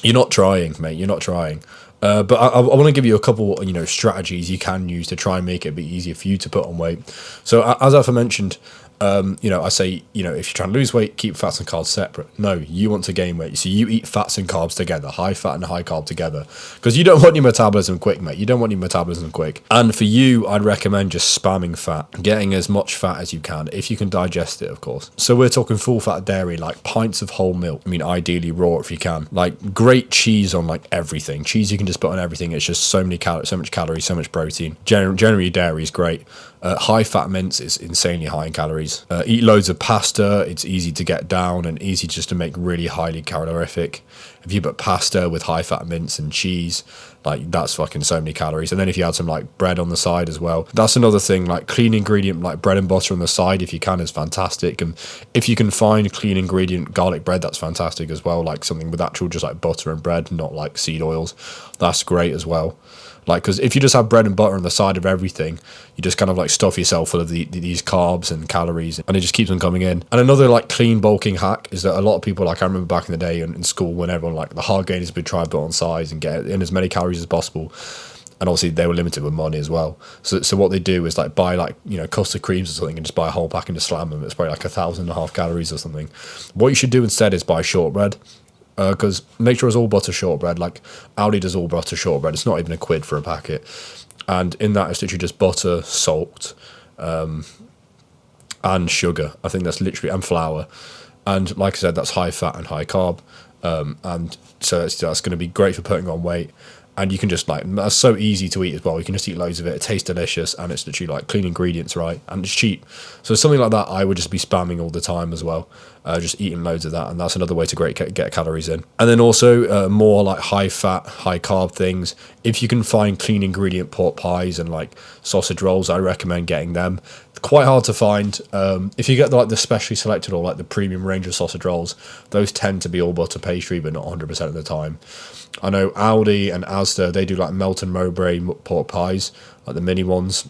You're not trying, mate. You're not trying. But I want to give you a couple, strategies you can use to try and make it a bit easier for you to put on weight. So as I've mentioned, I say, if you're trying to lose weight, keep fats and carbs separate. No, you want to gain weight. So you eat fats and carbs together, high fat and high carb together, because you don't want your metabolism quick, mate. You don't want your metabolism quick. And for you, I'd recommend just spamming fat, getting as much fat as you can, if you can digest it, of course. So we're talking full fat dairy, like pints of whole milk. I mean, ideally raw if you can. Like great cheese on like everything. Cheese you can just put on everything. It's just so much calories, so much protein. Generally, dairy is great. High fat mince is insanely high in calories. Eat loads of pasta. It's easy to get down and easy just to make really highly calorific. If you put pasta with high fat mince and cheese, like that's fucking so many calories. And then if you add some like bread on the side as well, that's another thing. Like clean ingredient like bread and butter on the side, if you can, is fantastic. And if you can find clean ingredient garlic bread, that's fantastic as well. Like something with actual just like butter and bread, not like seed oils, that's great as well. Like, because if you just have bread and butter on the side of everything, you just kind of like stuff yourself full of these carbs and calories, and it just keeps them coming in. And another like clean bulking hack is that a lot of people, like I remember back in the day in school, when everyone like the hard gainers would try and put on size and get in as many calories as possible. And obviously they were limited with money as well. So what they do is like buy like, custard creams or something and just buy a whole pack and just slam them. It's probably like 1,500 calories or something. What you should do instead is buy shortbread. Because make sure it's all butter shortbread. Like Aldi does all butter shortbread. It's not even £1 for a packet. And in that, it's literally just butter, salt, and sugar. I think that's literally, and flour. And like I said, that's high fat and high carb. And so that's going to be great for putting on weight. And you can just that's so easy to eat as well. You can just eat loads of it. It tastes delicious, and it's literally like clean ingredients, right? And it's cheap. So something like that, I would just be spamming all the time as well. Just eating loads of that, and that's another way to get calories in. And then also more like high fat, high carb things. If you can find clean ingredient pork pies and like sausage rolls, I recommend getting them. Quite hard to find. If you get the specially selected or like the premium range of sausage rolls, those tend to be all butter pastry, but not 100% of the time. I know Aldi and Asda, they do like Melton Mowbray pork pies, like the mini ones,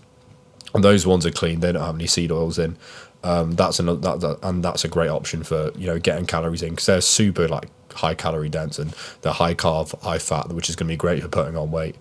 and those ones are clean. They don't have any seed oils in. That's a great option for getting calories in, because they're super like high calorie dense and they're high carb, high fat, which is going to be great for putting on weight.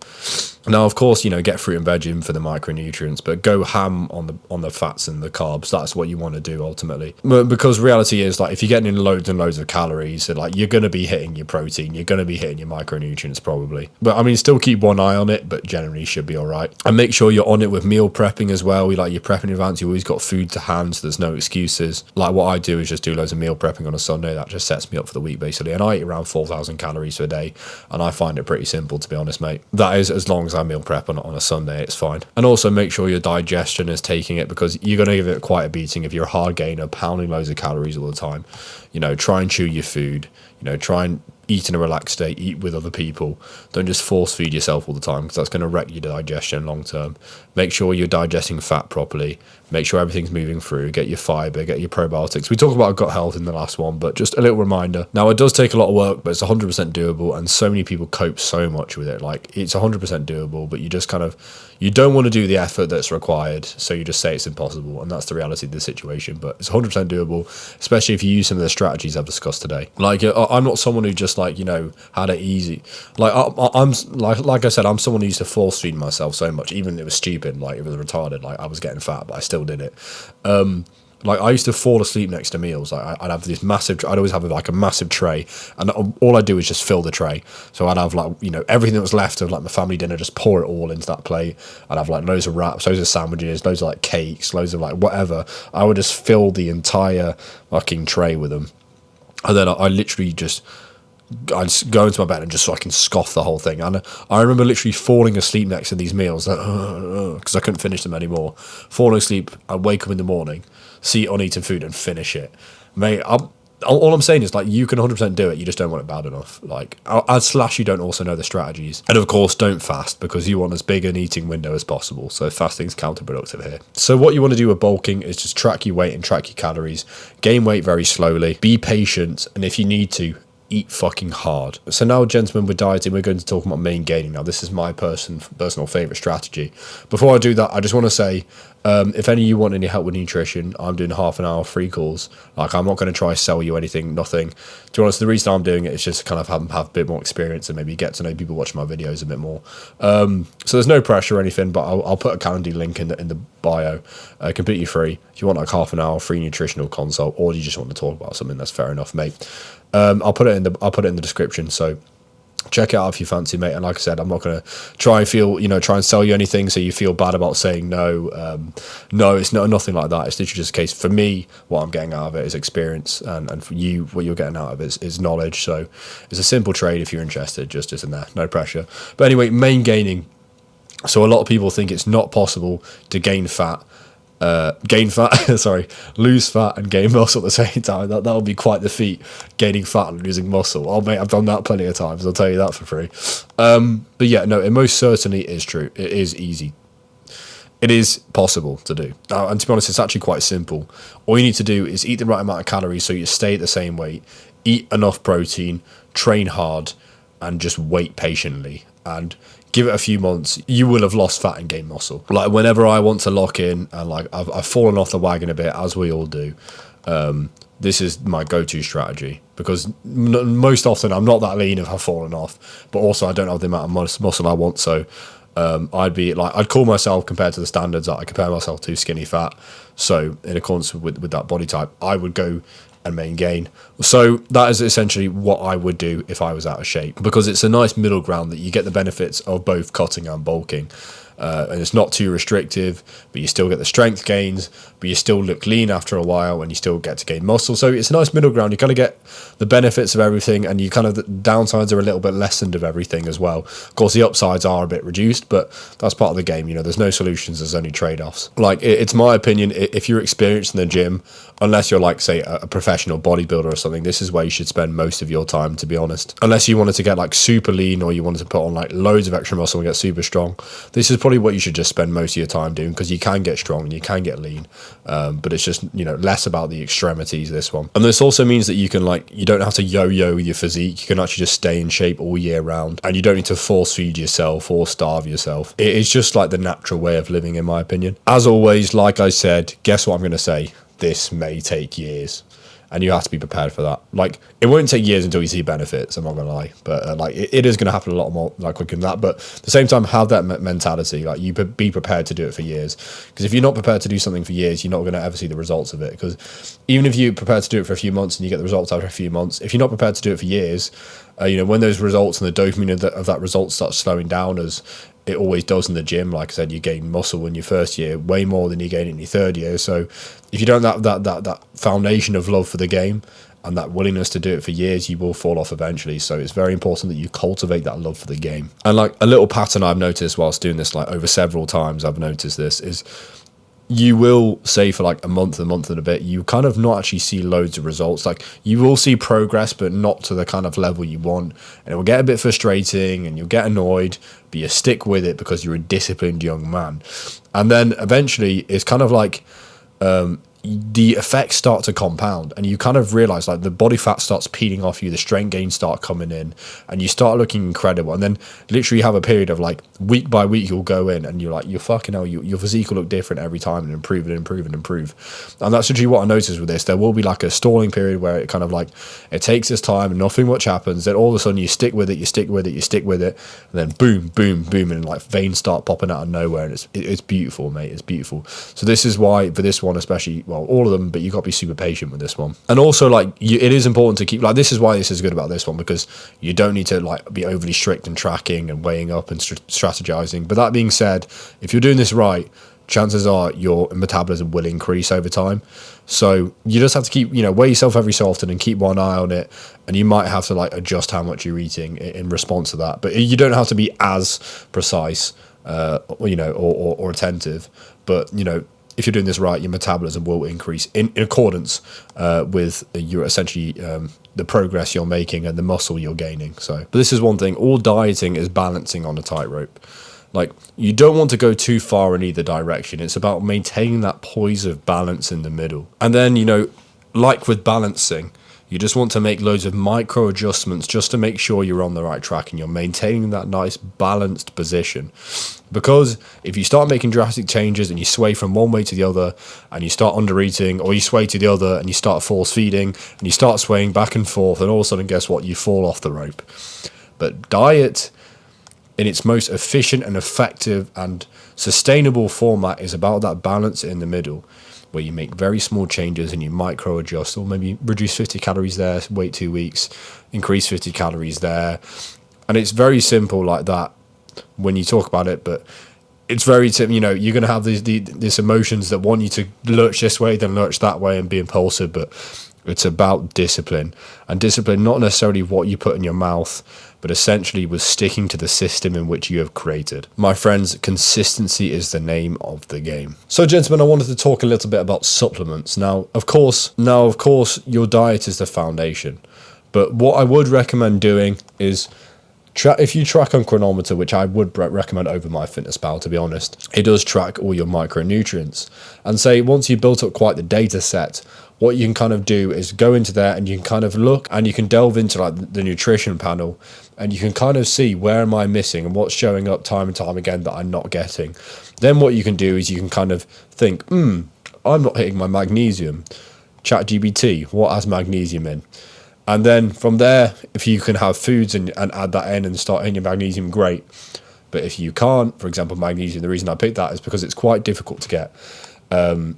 Now, of course, get fruit and veg in for the micronutrients, but go ham on the fats and the carbs. That's what you want to do ultimately, because reality is like if you're getting in loads and loads of calories, so like you're going to be hitting your protein, you're going to be hitting your micronutrients probably. But I mean, still keep one eye on it, but generally should be all right. And make sure you're on it with meal prepping as well. You're prepping in advance. You always got food to hand, so there's no excuses. Like what I do is just do loads of meal prepping on a Sunday. That just sets me up for the week basically. And I eat around 4,000 calories per day, and I find it pretty simple, to be honest, mate. That is, as long as I meal prep on a Sunday, it's fine. And also make sure your digestion is taking it, because you're going to give it quite a beating if you're a hard gainer, pounding loads of calories all the time. Try and chew your food. Try and eat in a relaxed state, eat with other people. Don't just force feed yourself all the time, because that's going to wreck your digestion long term. Make sure you're digesting fat properly. Make sure everything's moving through. Get your fiber, get your probiotics. We talked about gut health in the last one, but just a little reminder. Now, it does take a lot of work, but it's 100% doable, and so many people cope so much with it. Like, it's 100% doable, but you just you don't want to do the effort that's required, so you just say it's impossible, and that's the reality of the situation. But it's 100% doable, especially if you use some of the strategies I've discussed today. Like, I'm not someone who just had it easy. Like I'm like I said, I'm someone who used to force feed myself so much, even if it was stupid, like it was retarded, like I was getting fat, but I still did it. Like I used to fall asleep next to meals. Like I'd have this massive, I'd always have like a massive tray, and all I do is just fill the tray. So I'd have everything that was left of like my family dinner, just pour it all into that plate. I'd have like loads of wraps, loads of sandwiches, loads of like cakes, loads of like whatever. I would just fill the entire fucking tray with them, and then I literally just. I just go into my bed and just so I can scoff the whole thing. And I remember literally falling asleep next to these meals because I couldn't finish them anymore. Falling asleep, I'd wake up in the morning, see uneaten food and finish it. Mate, all I'm saying is you can 100% do it, you just don't want it bad enough. You don't also know the strategies. And of course, don't fast, because you want as big an eating window as possible. So fasting's counterproductive here. So what you want to do with bulking is just track your weight and track your calories. Gain weight very slowly. Be patient, and if you need to, eat fucking hard. So now, gentlemen, with dieting, we're going to talk about main gaining. Now, this is my personal favorite strategy. Before I do that, I just want to say, if any of you want any help with nutrition, I'm doing half an hour free calls. Like, I'm not going to try to sell you anything, nothing. To be honest, the reason I'm doing it is just to kind of have a bit more experience and maybe get to know people watching my videos a bit more. So there's no pressure or anything, but I'll put a Calendly link in the bio, completely free. If you want like half an hour free nutritional consult, or you just want to talk about something, that's fair enough, mate. I'll put it in the description. So check it out if you fancy, mate. And like I said, I'm not going to try and sell you anything so you feel bad about saying no. No, it's nothing like that. It's literally just a case for me. What I'm getting out of it is experience, and for you, what you're getting out of it is knowledge. So it's a simple trade if you're interested. Just in there, no pressure. But anyway, main gaining. So a lot of people think it's not possible to lose fat and gain muscle at the same time. That would be quite the feat, gaining fat and losing muscle. Oh mate, I've done that plenty of times, I'll tell you that for free. But yeah, no, it most certainly is true. It is easy. It is possible to do. And to be honest, it's actually quite simple. All you need to do is eat the right amount of calories so you stay at the same weight, eat enough protein, train hard, and just wait patiently. And give it a few months, you will have lost fat and gained muscle. Like whenever I want to lock in, and like I've fallen off the wagon a bit, as we all do, this is my go-to strategy, because most often I'm not that lean if I've fallen off, but also I don't have the amount of muscle I want. So I'd call myself, compared to the standards that I compare myself to, skinny fat. So in accordance with that body type, I would go and main gain. So that is essentially what I would do if I was out of shape, because it's a nice middle ground that you get the benefits of both cutting and bulking. And it's not too restrictive, but you still get the strength gains, but you still look lean after a while, and you still get to gain muscle. So it's a nice middle ground. You kind of get the benefits of everything, and you kind of, the downsides are a little bit lessened of everything as well. Of course, the upsides are a bit reduced, but that's part of the game. There's no solutions, there's only trade-offs. Like, it's my opinion, if you're experienced in the gym, unless you're like, say, a professional bodybuilder or something, this is where you should spend most of your time, to be honest. Unless you wanted to get like super lean, or you wanted to put on like loads of extra muscle and get super strong, this is probably what you should just spend most of your time doing, because you can get strong and you can get lean, but it's just less about the extremities, this one. And this also means that you don't have to yo-yo with your physique. You can actually just stay in shape all year round, and you don't need to force feed yourself or starve yourself. It is just like the natural way of living, in my opinion. As always, like I said, guess what I'm going to say? This may take years, and you have to be prepared for that. Like, it won't take years until you see benefits, I'm not gonna lie, but it is gonna happen a lot more quicker than that. But at the same time, have that mentality, like, you be prepared to do it for years, because if you're not prepared to do something for years, you're not gonna ever see the results of it. Because even if you're prepared to do it for a few months and you get the results after a few months, if you're not prepared to do it for years, when those results and the dopamine of that result starts slowing down, as it always does in the gym. Like I said, you gain muscle in your first year way more than you gain in your third year. So if you don't have that foundation of love for the game and that willingness to do it for years, you will fall off eventually. So it's very important that you cultivate that love for the game. And like a little pattern I've noticed whilst doing this, like over several times I've noticed this, is you will say for like a month and a bit, you kind of not actually see loads of results. Like, you will see progress, but not to the kind of level you want, and it will get a bit frustrating and you'll get annoyed, but you stick with it because you're a disciplined young man. And then eventually it's kind of like the effects start to compound, and you kind of realize, like, the body fat starts peeling off you, the strength gains start coming in, and you start looking incredible. And then literally you have a period of like week by week, you'll go in and you're like, you're fucking hell, your physique will look different every time, and improve. And that's literally what I noticed with this. There will be like a stalling period where it kind of like, it takes its time and nothing much happens. Then all of a sudden you stick with it, and then boom, and like veins start popping out of nowhere, and it's beautiful, mate. It's beautiful. So this is why, for this one especially, well, all of them, but you got to be super patient with this one. And also, like, it is important to keep, like, this is why this is good about this one, because you don't need to like be overly strict in tracking and weighing up and strategizing. But that being said, if you're doing this right, chances are your metabolism will increase over time. So you just have to keep, weigh yourself every so often and keep one eye on it. And you might have to like adjust how much you're eating in response to that. But you don't have to be as precise, or attentive. But, if you're doing this right, your metabolism will increase in accordance with your essentially the progress you're making and the muscle you're gaining. So, but this is one thing. All dieting is balancing on a tightrope. Like, you don't want to go too far in either direction. It's about maintaining that poise of balance in the middle. And then, like with balancing, You just want to make loads of micro adjustments just to make sure you're on the right track and you're maintaining that nice balanced position. Because if you start making drastic changes and you sway from one way to the other and you start under eating, or you sway to the other and you start force feeding and you start swaying back and forth, and all of a sudden, guess what? You fall off the rope. But diet in its most efficient and effective and sustainable format is about that balance in the middle, where you make very small changes and you micro adjust, or maybe reduce 50 calories there, wait 2 weeks, increase 50 calories there. And it's very simple like that when you talk about it, but it's very, you're going to have these emotions that want you to lurch this way, then lurch that way and be impulsive, but it's about discipline. And discipline, not necessarily what you put in your mouth, but essentially with sticking to the system in which you have created. My friends, consistency is the name of the game. So gentlemen, I wanted to talk a little bit about supplements. Now, of course, your diet is the foundation, but what I would recommend doing is, if you track on Chronometer, which I would recommend over MyFitnessPal, to be honest, it does track all your micronutrients. And say once you've built up quite the data set, what you can kind of do is go into there and you can kind of look and you can delve into like the nutrition panel, and you can kind of see where am I missing and what's showing up time and time again that I'm not getting. Then what you can do is you can kind of think, I'm not hitting my magnesium. ChatGPT, what has magnesium in? And then from there, if you can have foods and add that in and start hitting your magnesium, great. But if you can't, for example, magnesium, the reason I picked that is because it's quite difficult to get. And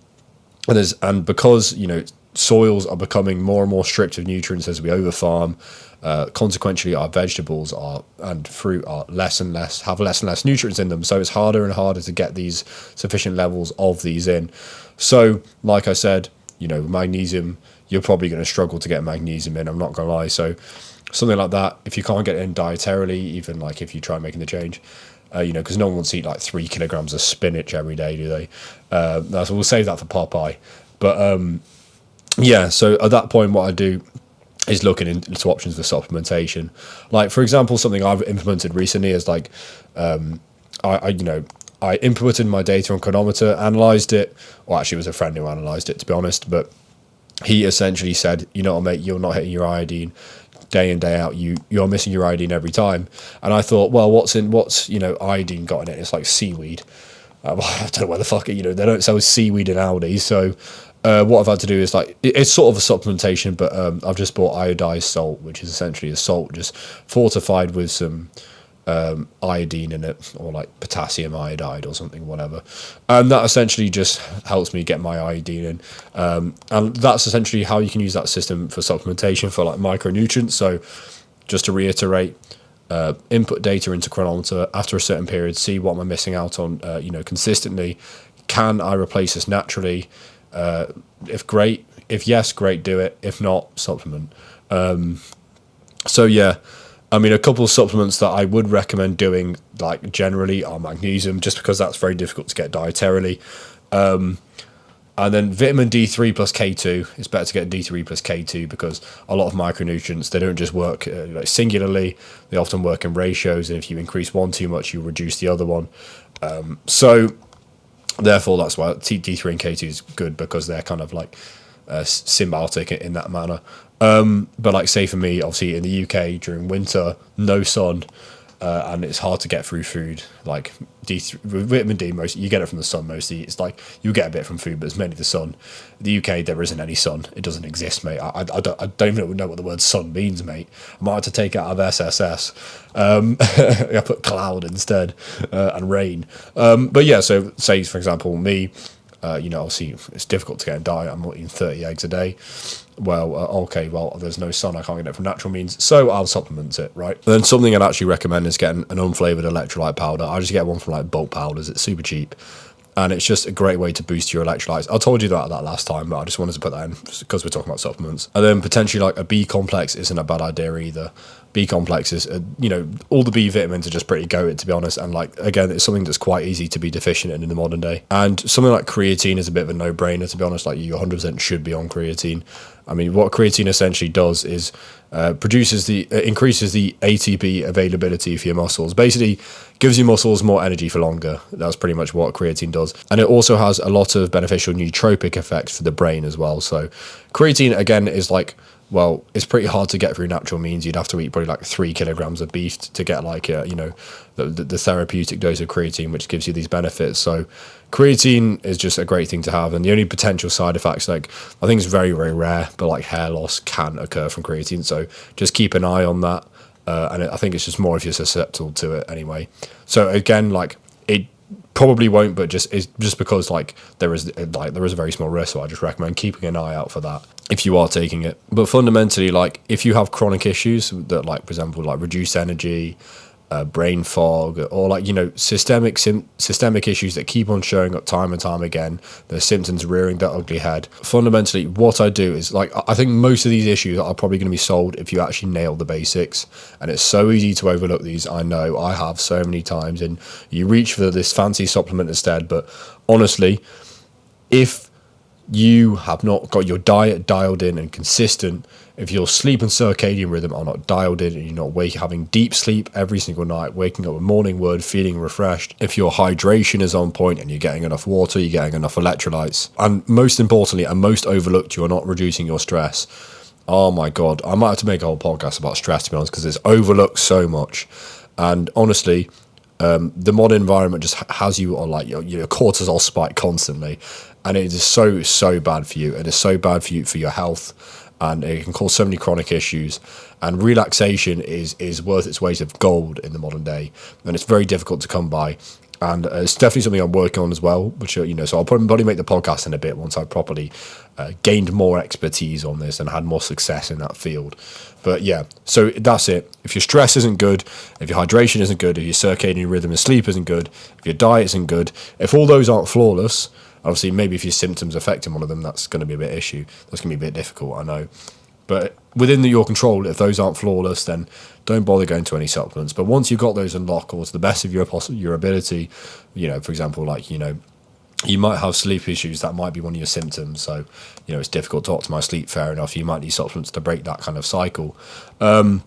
because, soils are becoming more and more strict with nutrients as we overfarm, consequently our vegetables and fruit are have less and less nutrients in them. So it's harder and harder to get these sufficient levels of these in. So like I said, magnesium, you're probably going to struggle to get magnesium in, I'm not going to lie. So something like that, if you can't get it in dietarily, even like if you try making the change, because no one wants to eat like 3 kilograms of spinach every day, do they? We'll save that for Popeye. But so at that point, what I do is looking into options for supplementation. Like, for example, something I've implemented recently is like, I inputted my data on Chronometer, analysed it. Well, actually, it was a friend who analysed it, to be honest. But he essentially said, mate, you're not hitting your iodine day in, day out. You're missing your iodine every time. And I thought, well, what's iodine got in it? It's like seaweed. I don't know where the fuck, they don't sell seaweed in Aldi. So what I've had to do is it's sort of a supplementation, but I've just bought iodized salt, which is essentially a salt just fortified with some iodine in it, or like potassium iodide or something, whatever. And that essentially just helps me get my iodine in. And that's essentially how you can use that system for supplementation for like micronutrients. So just to reiterate, input data into Chronometer after a certain period, see what am I missing out on, consistently. Can I replace this naturally? If yes, great, do it. If not, supplement. A couple of supplements that I would recommend doing, like generally, are magnesium, just because that's very difficult to get dietarily. And then vitamin D3 plus K2. It's better to get D3 plus K2 because a lot of micronutrients, they don't just work singularly. They often work in ratios, and if you increase one too much, you reduce the other one. Therefore, that's why D3 and K2 is good, because they're kind of like symbiotic in that manner. But like, say for me, obviously in the UK during winter, no sun, and it's hard to get through food. Like D3, vitamin D, you get it from the sun mostly. It's like you get a bit from food, but it's mainly the sun. In the UK, there isn't any sun. It doesn't exist, mate. I don't even know what the word sun means, mate. I might have to take it out of SSS. I put cloud instead, and rain. So say for example me, obviously it's difficult to get a diet. I'm not eating 30 eggs a day. Well, there's no sun. I can't get it from natural means, so I'll supplement it, right? And then something I'd actually recommend is getting an unflavoured electrolyte powder. I just get one from like bulk powders. It's super cheap, and it's just a great way to boost your electrolytes. I told you that last time, but I just wanted to put that in because we're talking about supplements. And then potentially like a B complex isn't a bad idea either. B complex is, all the B vitamins are just pretty goated, to be honest. And like, again, it's something that's quite easy to be deficient in the modern day. And something like creatine is a bit of a no-brainer, to be honest. Like, you 100% should be on creatine. I mean, what creatine essentially does is increases the ATP availability for your muscles. Basically, gives your muscles more energy for longer. That's pretty much what creatine does. And it also has a lot of beneficial nootropic effects for the brain as well. So creatine, again, is like well, it's pretty hard to get through natural means. You'd have to eat probably like 3 kilograms of beef to get like the therapeutic dose of creatine, which gives you these benefits. So creatine is just a great thing to have, and the only potential side effects, like I think it's very, very rare, but like hair loss can occur from creatine. So just keep an eye on that. And I think it's just more if you're susceptible to it anyway. So again, like it probably won't, but it's just because like there is a very small risk. So I just recommend keeping an eye out for that if you are taking it. But fundamentally, like if you have chronic issues that, like for example, like reduced energy, brain fog, or like systemic issues that keep on showing up time and time again, the symptoms rearing their ugly head. Fundamentally, what I do is, like, I think most of these issues are probably going to be solved if you actually nail the basics, and it's so easy to overlook these. I know I have so many times, and you reach for this fancy supplement instead. But honestly, if you have not got your diet dialed in and consistent, if your sleep and circadian rhythm are not dialed in, and you're not having deep sleep every single night, waking up with morning wood, feeling refreshed, if your hydration is on point and you're getting enough water, you're getting enough electrolytes, and most importantly and most overlooked, you're not reducing your stress. Oh my God, I might have to make a whole podcast about stress, to be honest, because it's overlooked so much. And honestly, the modern environment just has you on like your cortisol spike constantly, and it is so bad for you. It is so bad for you, for your health, and it can cause so many chronic issues. And relaxation is worth its weight of gold in the modern day, and it's very difficult to come by. And it's definitely something I'm working on as well, which, so I'll probably make the podcast in a bit once I've properly gained more expertise on this and had more success in that field. But yeah, so that's it. If your stress isn't good, if your hydration isn't good, if your circadian rhythm and sleep isn't good, if your diet isn't good, if all those aren't flawless, obviously maybe if your symptoms affecting one of them, that's going to be a bit issue. That's going to be a bit difficult, I know. But within your control, if those aren't flawless, then don't bother going to any supplements. But once you've got those unlocked, or to the best of your ability, for example, like, you might have sleep issues. That might be one of your symptoms. So, it's difficult to optimize sleep, fair enough. You might need supplements to break that kind of cycle. But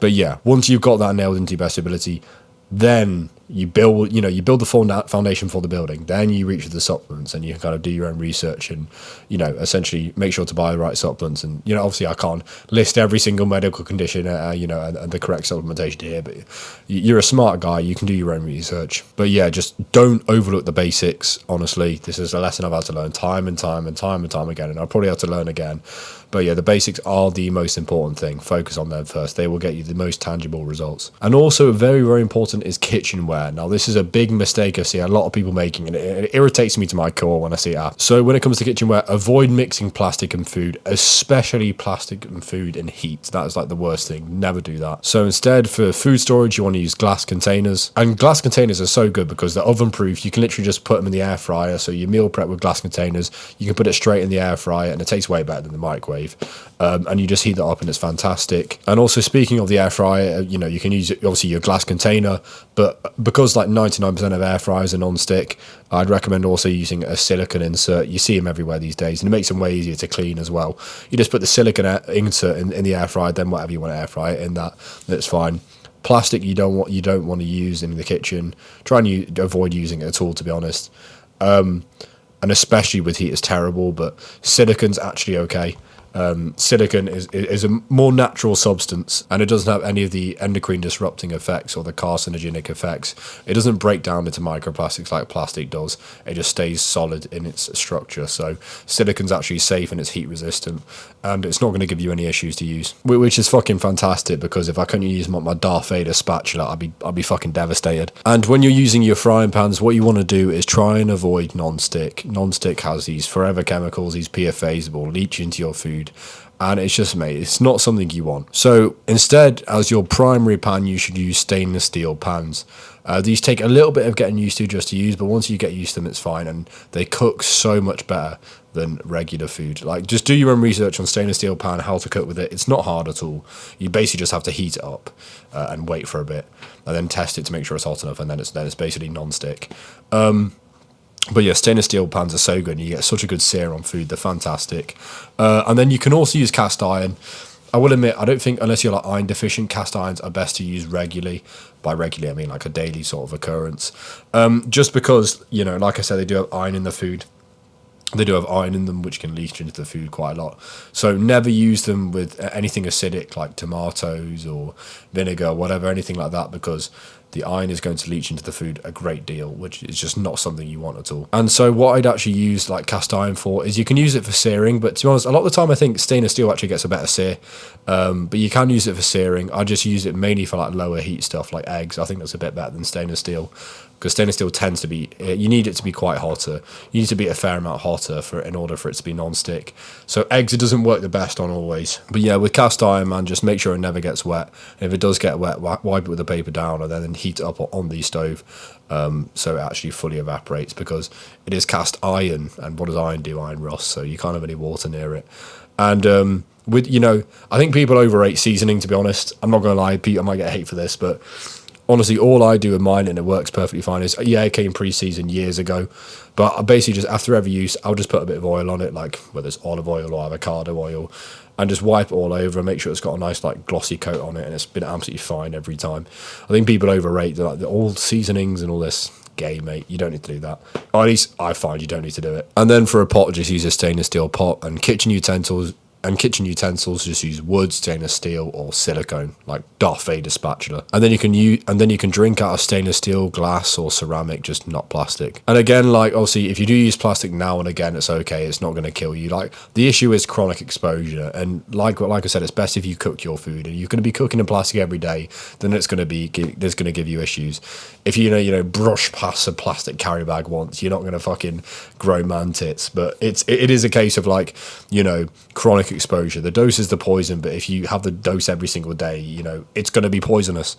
yeah, once you've got that nailed into your best ability, then you build the foundation for the building. Then you reach for the supplements, and you kind of do your own research, and essentially make sure to buy the right supplements. And obviously I can't list every single medical condition and the correct supplementation here, but you're a smart guy, you can do your own research. But yeah, just don't overlook the basics. Honestly, this is a lesson I've had to learn time and time again, and I'll probably have to learn again. But yeah, the basics are the most important thing. Focus on them first. They will get you the most tangible results. And also very, very important is kitchenware. Now, this is a big mistake I see a lot of people making, and it irritates me to my core when I see it. So when it comes to kitchenware, avoid mixing plastic and food, especially plastic and food in heat. That is like the worst thing. Never do that. So instead, for food storage, you want to use glass containers. And glass containers are so good because they're oven proof. You can literally just put them in the air fryer. So you meal prep with glass containers. You can put it straight in the air fryer, and it tastes way better than the microwave. And you just heat that up, and it's fantastic. And also, speaking of the air fryer, you can use obviously your glass container, but because like 99% of air fryers are non-stick, I'd recommend also using a silicone insert. You see them everywhere these days, and it makes them way easier to clean as well. You just put the silicone insert in the air fryer, then whatever you want to air fry it in, that's fine. Plastic you don't want to use in the kitchen. Try and avoid using it at all, to be honest. And especially with heat, is terrible, but silicone's actually okay. Silicon is a more natural substance, and it doesn't have any of the endocrine disrupting effects or the carcinogenic effects. It doesn't break down into microplastics like plastic does. It just stays solid in its structure. So silicon's actually safe, and it's heat resistant, and it's not going to give you any issues to use, which is fucking fantastic, because if I couldn't use my Darth Vader spatula, I'd be fucking devastated. And when you're using your frying pans, what you want to do is try and avoid non-stick. Non-stick has these forever chemicals, these PFAs that will leach into your food, and it's not something you want. So instead, as your primary pan, you should use stainless steel pans. These take a little bit of getting used to just to use, but once you get used to them, it's fine, and they cook so much better than regular food. Like, just do your own research on stainless steel pan, how to cook with it. It's not hard at all. You basically just have to heat it up and wait for a bit, and then test it to make sure it's hot enough, and then it's basically non-stick. But yeah, stainless steel pans are so good, and you get such a good sear on food. They're fantastic. And then you can also use cast iron. I will admit, I don't think, unless you're like iron deficient, cast irons are best to use regularly. By regularly, I mean like a daily sort of occurrence. Just because, like I said, they do have iron in the food. They do have iron in them, which can leach into the food quite a lot. So never use them with anything acidic like tomatoes or vinegar, whatever, anything like that, because the iron is going to leach into the food a great deal, which is just not something you want at all. And so what I'd actually use like cast iron for is you can use it for searing, but to be honest, a lot of the time I think stainless steel actually gets a better sear. But you can use it for searing. I just use it mainly for like lower heat stuff like eggs. I think that's a bit better than stainless steel, because stainless steel tends to be, you need it to be quite hotter. You need to be a fair amount hotter in order for it to be non-stick. So eggs, it doesn't work the best on always. But yeah, with cast iron, man, just make sure it never gets wet. And if it does get wet, wipe it with a paper towel and then heat it up on the stove, so it actually fully evaporates, because it is cast iron, and what does iron do? Iron rusts, so you can't have any water near it. And with, I think people overrate seasoning, to be honest. I'm not going to lie, Pete, I might get hate for this, but honestly, all I do with mine, and it works perfectly fine, is, yeah, it came pre-seasoned years ago, but I basically just, after every use, I'll just put a bit of oil on it, like whether it's olive oil or avocado oil, and just wipe it all over and make sure it's got a nice like glossy coat on it, and it's been absolutely fine every time. I think people overrate like all seasonings and all this. Gay, mate, you don't need to do that. Or at least I find you don't need to do it. And then for a pot, just use a stainless steel pot, and kitchen utensils. Just use wood, stainless steel, or silicone, like Darth Vader spatula. And then you can drink out of stainless steel, glass, or ceramic, just not plastic. And again, like obviously, if you do use plastic now and again, it's okay. It's not going to kill you. Like the issue is chronic exposure, and like I said, it's best if you cook your food. And you're going to be cooking in plastic every day, then there's going to give you issues. If you brush past a plastic carry bag once, you're not going to fucking grow man tits. But it is a case of like chronic exposure. The dose is the poison, but if you have the dose every single day, it's going to be poisonous.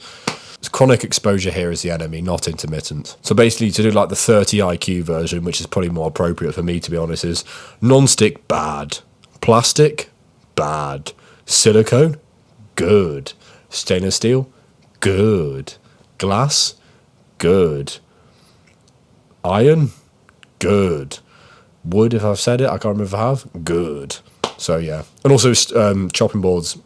Chronic exposure here is the enemy, not intermittent. So basically, to do like the 30 IQ version, which is probably more appropriate for me, to be honest, is non-stick, bad. Plastic, bad. Silicone, good. Stainless steel, good. Glass, good. Iron, good. Wood, if I've said it, I can't remember if I have, good. So yeah, and also chopping boards,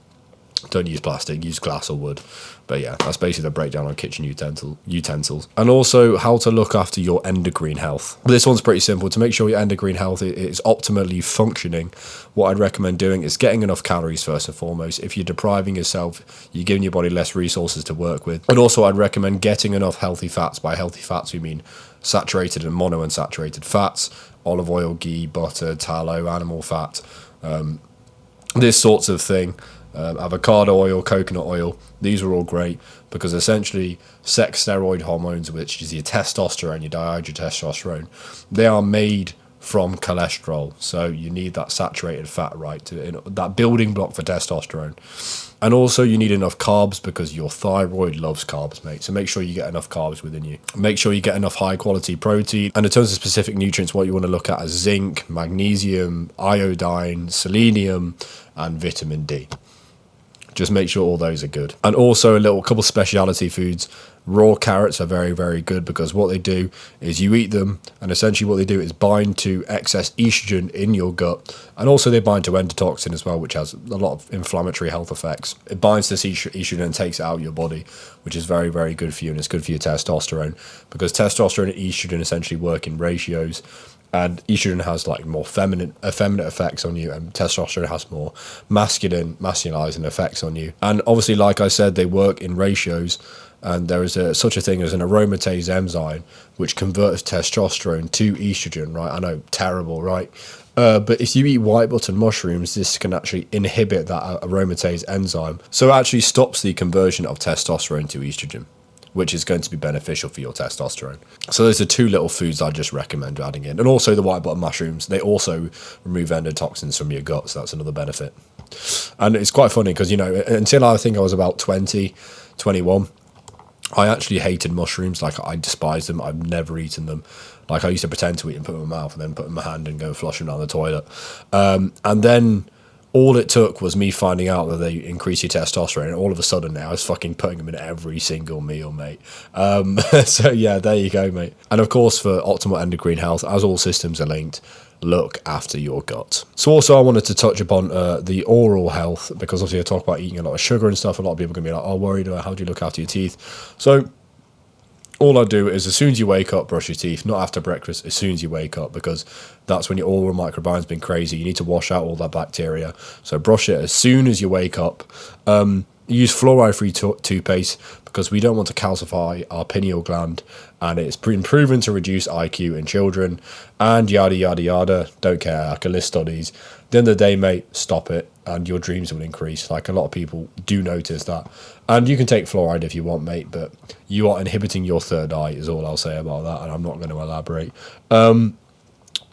don't use plastic, use glass or wood. But yeah, that's basically the breakdown on kitchen utensils. And also how to look after your endocrine health. This one's pretty simple. To make sure your endocrine health is optimally functioning, what I'd recommend doing is getting enough calories first and foremost. If you're depriving yourself, you're giving your body less resources to work with. And also I'd recommend getting enough healthy fats. By healthy fats, we mean saturated and monounsaturated fats, olive oil, ghee, butter, tallow, animal fat, this sorts of thing, avocado oil, coconut oil. These are all great because essentially sex steroid hormones, which is your testosterone, your dihydrotestosterone, they are made from cholesterol. So you need that saturated fat, right, that building block for testosterone. And also you need enough carbs because your thyroid loves carbs, mate. So make sure you get enough carbs within you. Make sure you get enough high quality protein. And in terms of specific nutrients, what you want to look at is zinc, magnesium, iodine, selenium, and vitamin D. Just make sure all those are good. And also a couple specialty foods. Raw carrots are very, very good because what they do is you eat them, and essentially what they do is bind to excess estrogen in your gut, and also they bind to endotoxin as well, which has a lot of inflammatory health effects. It binds to estrogen and takes it out of your body, which is very, very good for you, and it's good for your testosterone because testosterone and estrogen essentially work in ratios. And estrogen has like more feminine effects on you, and testosterone has more masculinizing effects on you. And obviously, like I said, they work in ratios. And there is such a thing as an aromatase enzyme, which converts testosterone to estrogen, right? I know, terrible, right? But if you eat white button mushrooms, this can actually inhibit that aromatase enzyme. So it actually stops the conversion of testosterone to estrogen, which is going to be beneficial for your testosterone. So those are two little foods I just recommend adding in. And also the white button mushrooms, they also remove endotoxins from your gut, so that's another benefit. And it's quite funny because, until I think I was about 20, 21, I actually hated mushrooms. Like, I despised them. I've never eaten them. Like, I used to pretend to eat and put them in my mouth and then put them in my hand and go and flush them down the toilet. And then all it took was me finding out that they increase your testosterone, and all of a sudden now I was fucking putting them in every single meal, mate. So yeah, there you go, mate. And of course, for optimal endocrine health, as all systems are linked, look after your gut. So also I wanted to touch upon the oral health, because obviously I talk about eating a lot of sugar and stuff. A lot of people are going to be like, oh, worried about how do you look after your teeth. So All I do is as soon as you wake up, brush your teeth, not after breakfast, as soon as you wake up, because that's when your oral microbiome's been crazy. You need to wash out all that bacteria. So brush it as soon as you wake up. Use fluoride-free toothpaste because we don't want to calcify our pineal gland, and it's been proven to reduce IQ in children, and yada, yada, yada. Don't care. I can list studies. At the end of the day, mate, stop it, and your dreams will increase. Like, a lot of people do notice that. And you can take fluoride if you want, mate, but you are inhibiting your third eye, is all I'll say about that, and I'm not going to elaborate.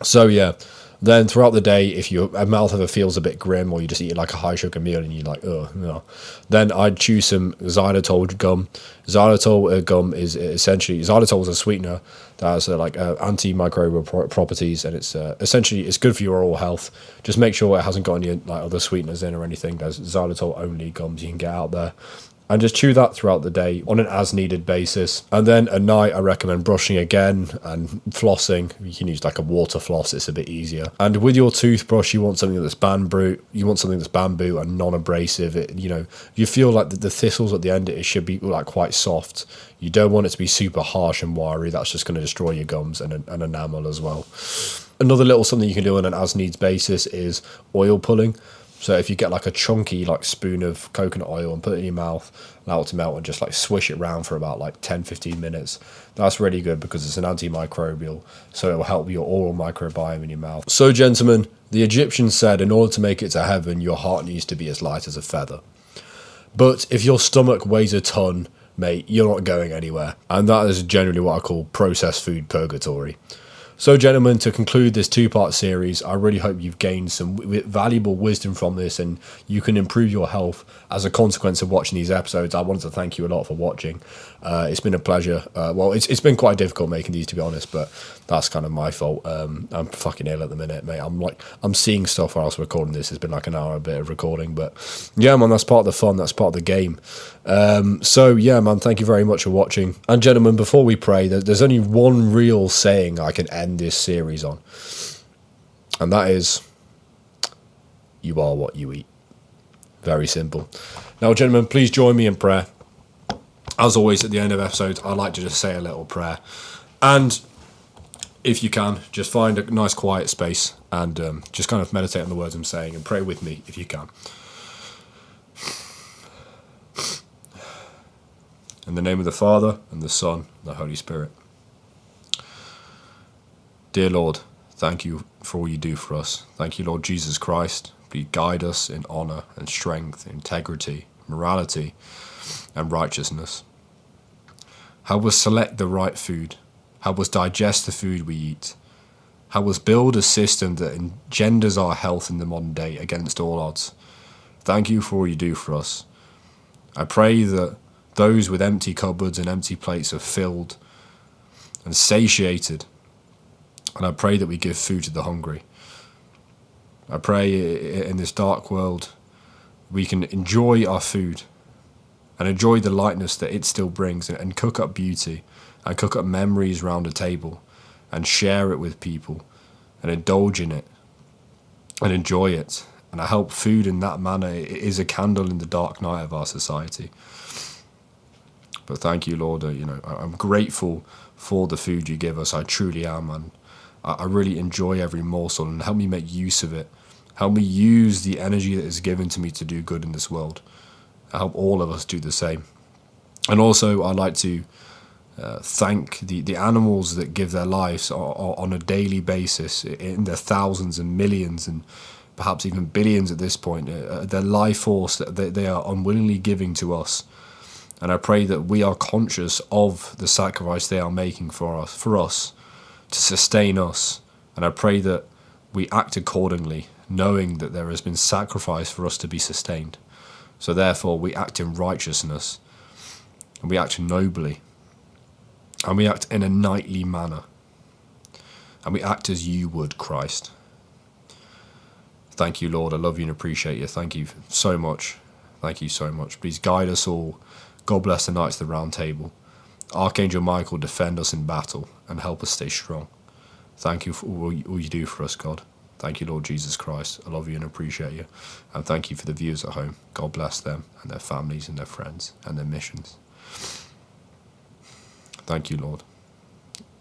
So, yeah. Then throughout the day, if your mouth ever feels a bit grim or you just eat like a high sugar meal and you're like, oh, no, then I'd choose some xylitol gum. Xylitol gum is essentially, xylitol is a sweetener that has antimicrobial properties, and it's essentially, it's good for your oral health. Just make sure it hasn't got any like other sweeteners in or anything. There's xylitol only gums you can get out there. And just chew that throughout the day on an as-needed basis. And then at night, I recommend brushing again and flossing. You can use like a water floss; it's a bit easier. And with your toothbrush, you want something that's bamboo. You want something that's bamboo and non-abrasive. You feel like the thistles at the end, it should be like quite soft. You don't want it to be super harsh and wiry. That's just going to destroy your gums and enamel as well. Another little something you can do on an as-needs basis is oil pulling. So if you get like a chunky like spoon of coconut oil and put it in your mouth, allow it to melt and just like swish it around for about like 10-15 minutes. That's really good because it's an antimicrobial, so it will help your oral microbiome in your mouth. So gentlemen, the Egyptians said in order to make it to heaven, your heart needs to be as light as a feather. But if your stomach weighs a ton, mate, you're not going anywhere. And that is generally what I call processed food purgatory. So, gentlemen, to conclude this two-part series, I really hope you've gained some valuable wisdom from this and you can improve your health as a consequence of watching these episodes. I wanted to thank you a lot for watching. It's been a pleasure. It's been quite difficult making these, to be honest, but that's kind of my fault. I'm fucking ill at the minute, mate. I'm seeing stuff while I was recording this. It's been like an hour a bit of recording, but yeah, man, that's part of the fun. That's part of the game. So yeah, man, thank you very much for watching. And gentlemen, before we pray, there's only one real saying I can end this series on, and that is, you are what you eat. Very simple. Now, gentlemen, please join me in prayer. As always, at the end of episodes, I like to just say a little prayer, and if you can, just find a nice quiet space and just kind of meditate on the words I'm saying and pray with me if you can. In the name of the Father, and the Son, and the Holy Spirit. Dear Lord, thank you for all you do for us. Thank you, Lord Jesus Christ. Please guide us in honour and strength, integrity, morality, and righteousness. Help us select the right food. Help us digest the food we eat. Help us build a system that engenders our health in the modern day against all odds. Thank you for all you do for us. I pray that those with empty cupboards and empty plates are filled and satiated. And I pray that we give food to the hungry. I pray in this dark world we can enjoy our food and enjoy the lightness that it still brings, and cook up beauty and cook up memories round a table and share it with people and indulge in it and enjoy it. And I hope food in that manner is a candle in the dark night of our society. But thank you, Lord. I'm grateful for the food you give us. I truly am, and I really enjoy every morsel, and help me make use of it. Help me use the energy that is given to me to do good in this world. I hope all of us do the same. And also, I'd like to thank the animals that give their lives on a daily basis, in their thousands and millions and perhaps even billions at this point, their life force that they are unwillingly giving to us. And I pray that we are conscious of the sacrifice they are making for us to sustain us. And I pray that we act accordingly, knowing that there has been sacrifice for us to be sustained. So therefore, we act in righteousness, and we act nobly, and we act in a knightly manner, and we act as you would, Christ. Thank you, Lord. I love you and appreciate you. Thank you so much. Thank you so much. Please guide us all. God bless the Knights of the Round Table. Archangel Michael, defend us in battle and help us stay strong. Thank you for all you do for us, God. Thank you, Lord Jesus Christ. I love you and appreciate you. And thank you for the viewers at home. God bless them and their families and their friends and their missions. Thank you, Lord.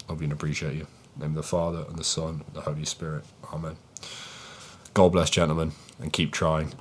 Love you and appreciate you. In the name of the Father, and the Son, and the Holy Spirit. Amen. God bless, gentlemen, and keep trying.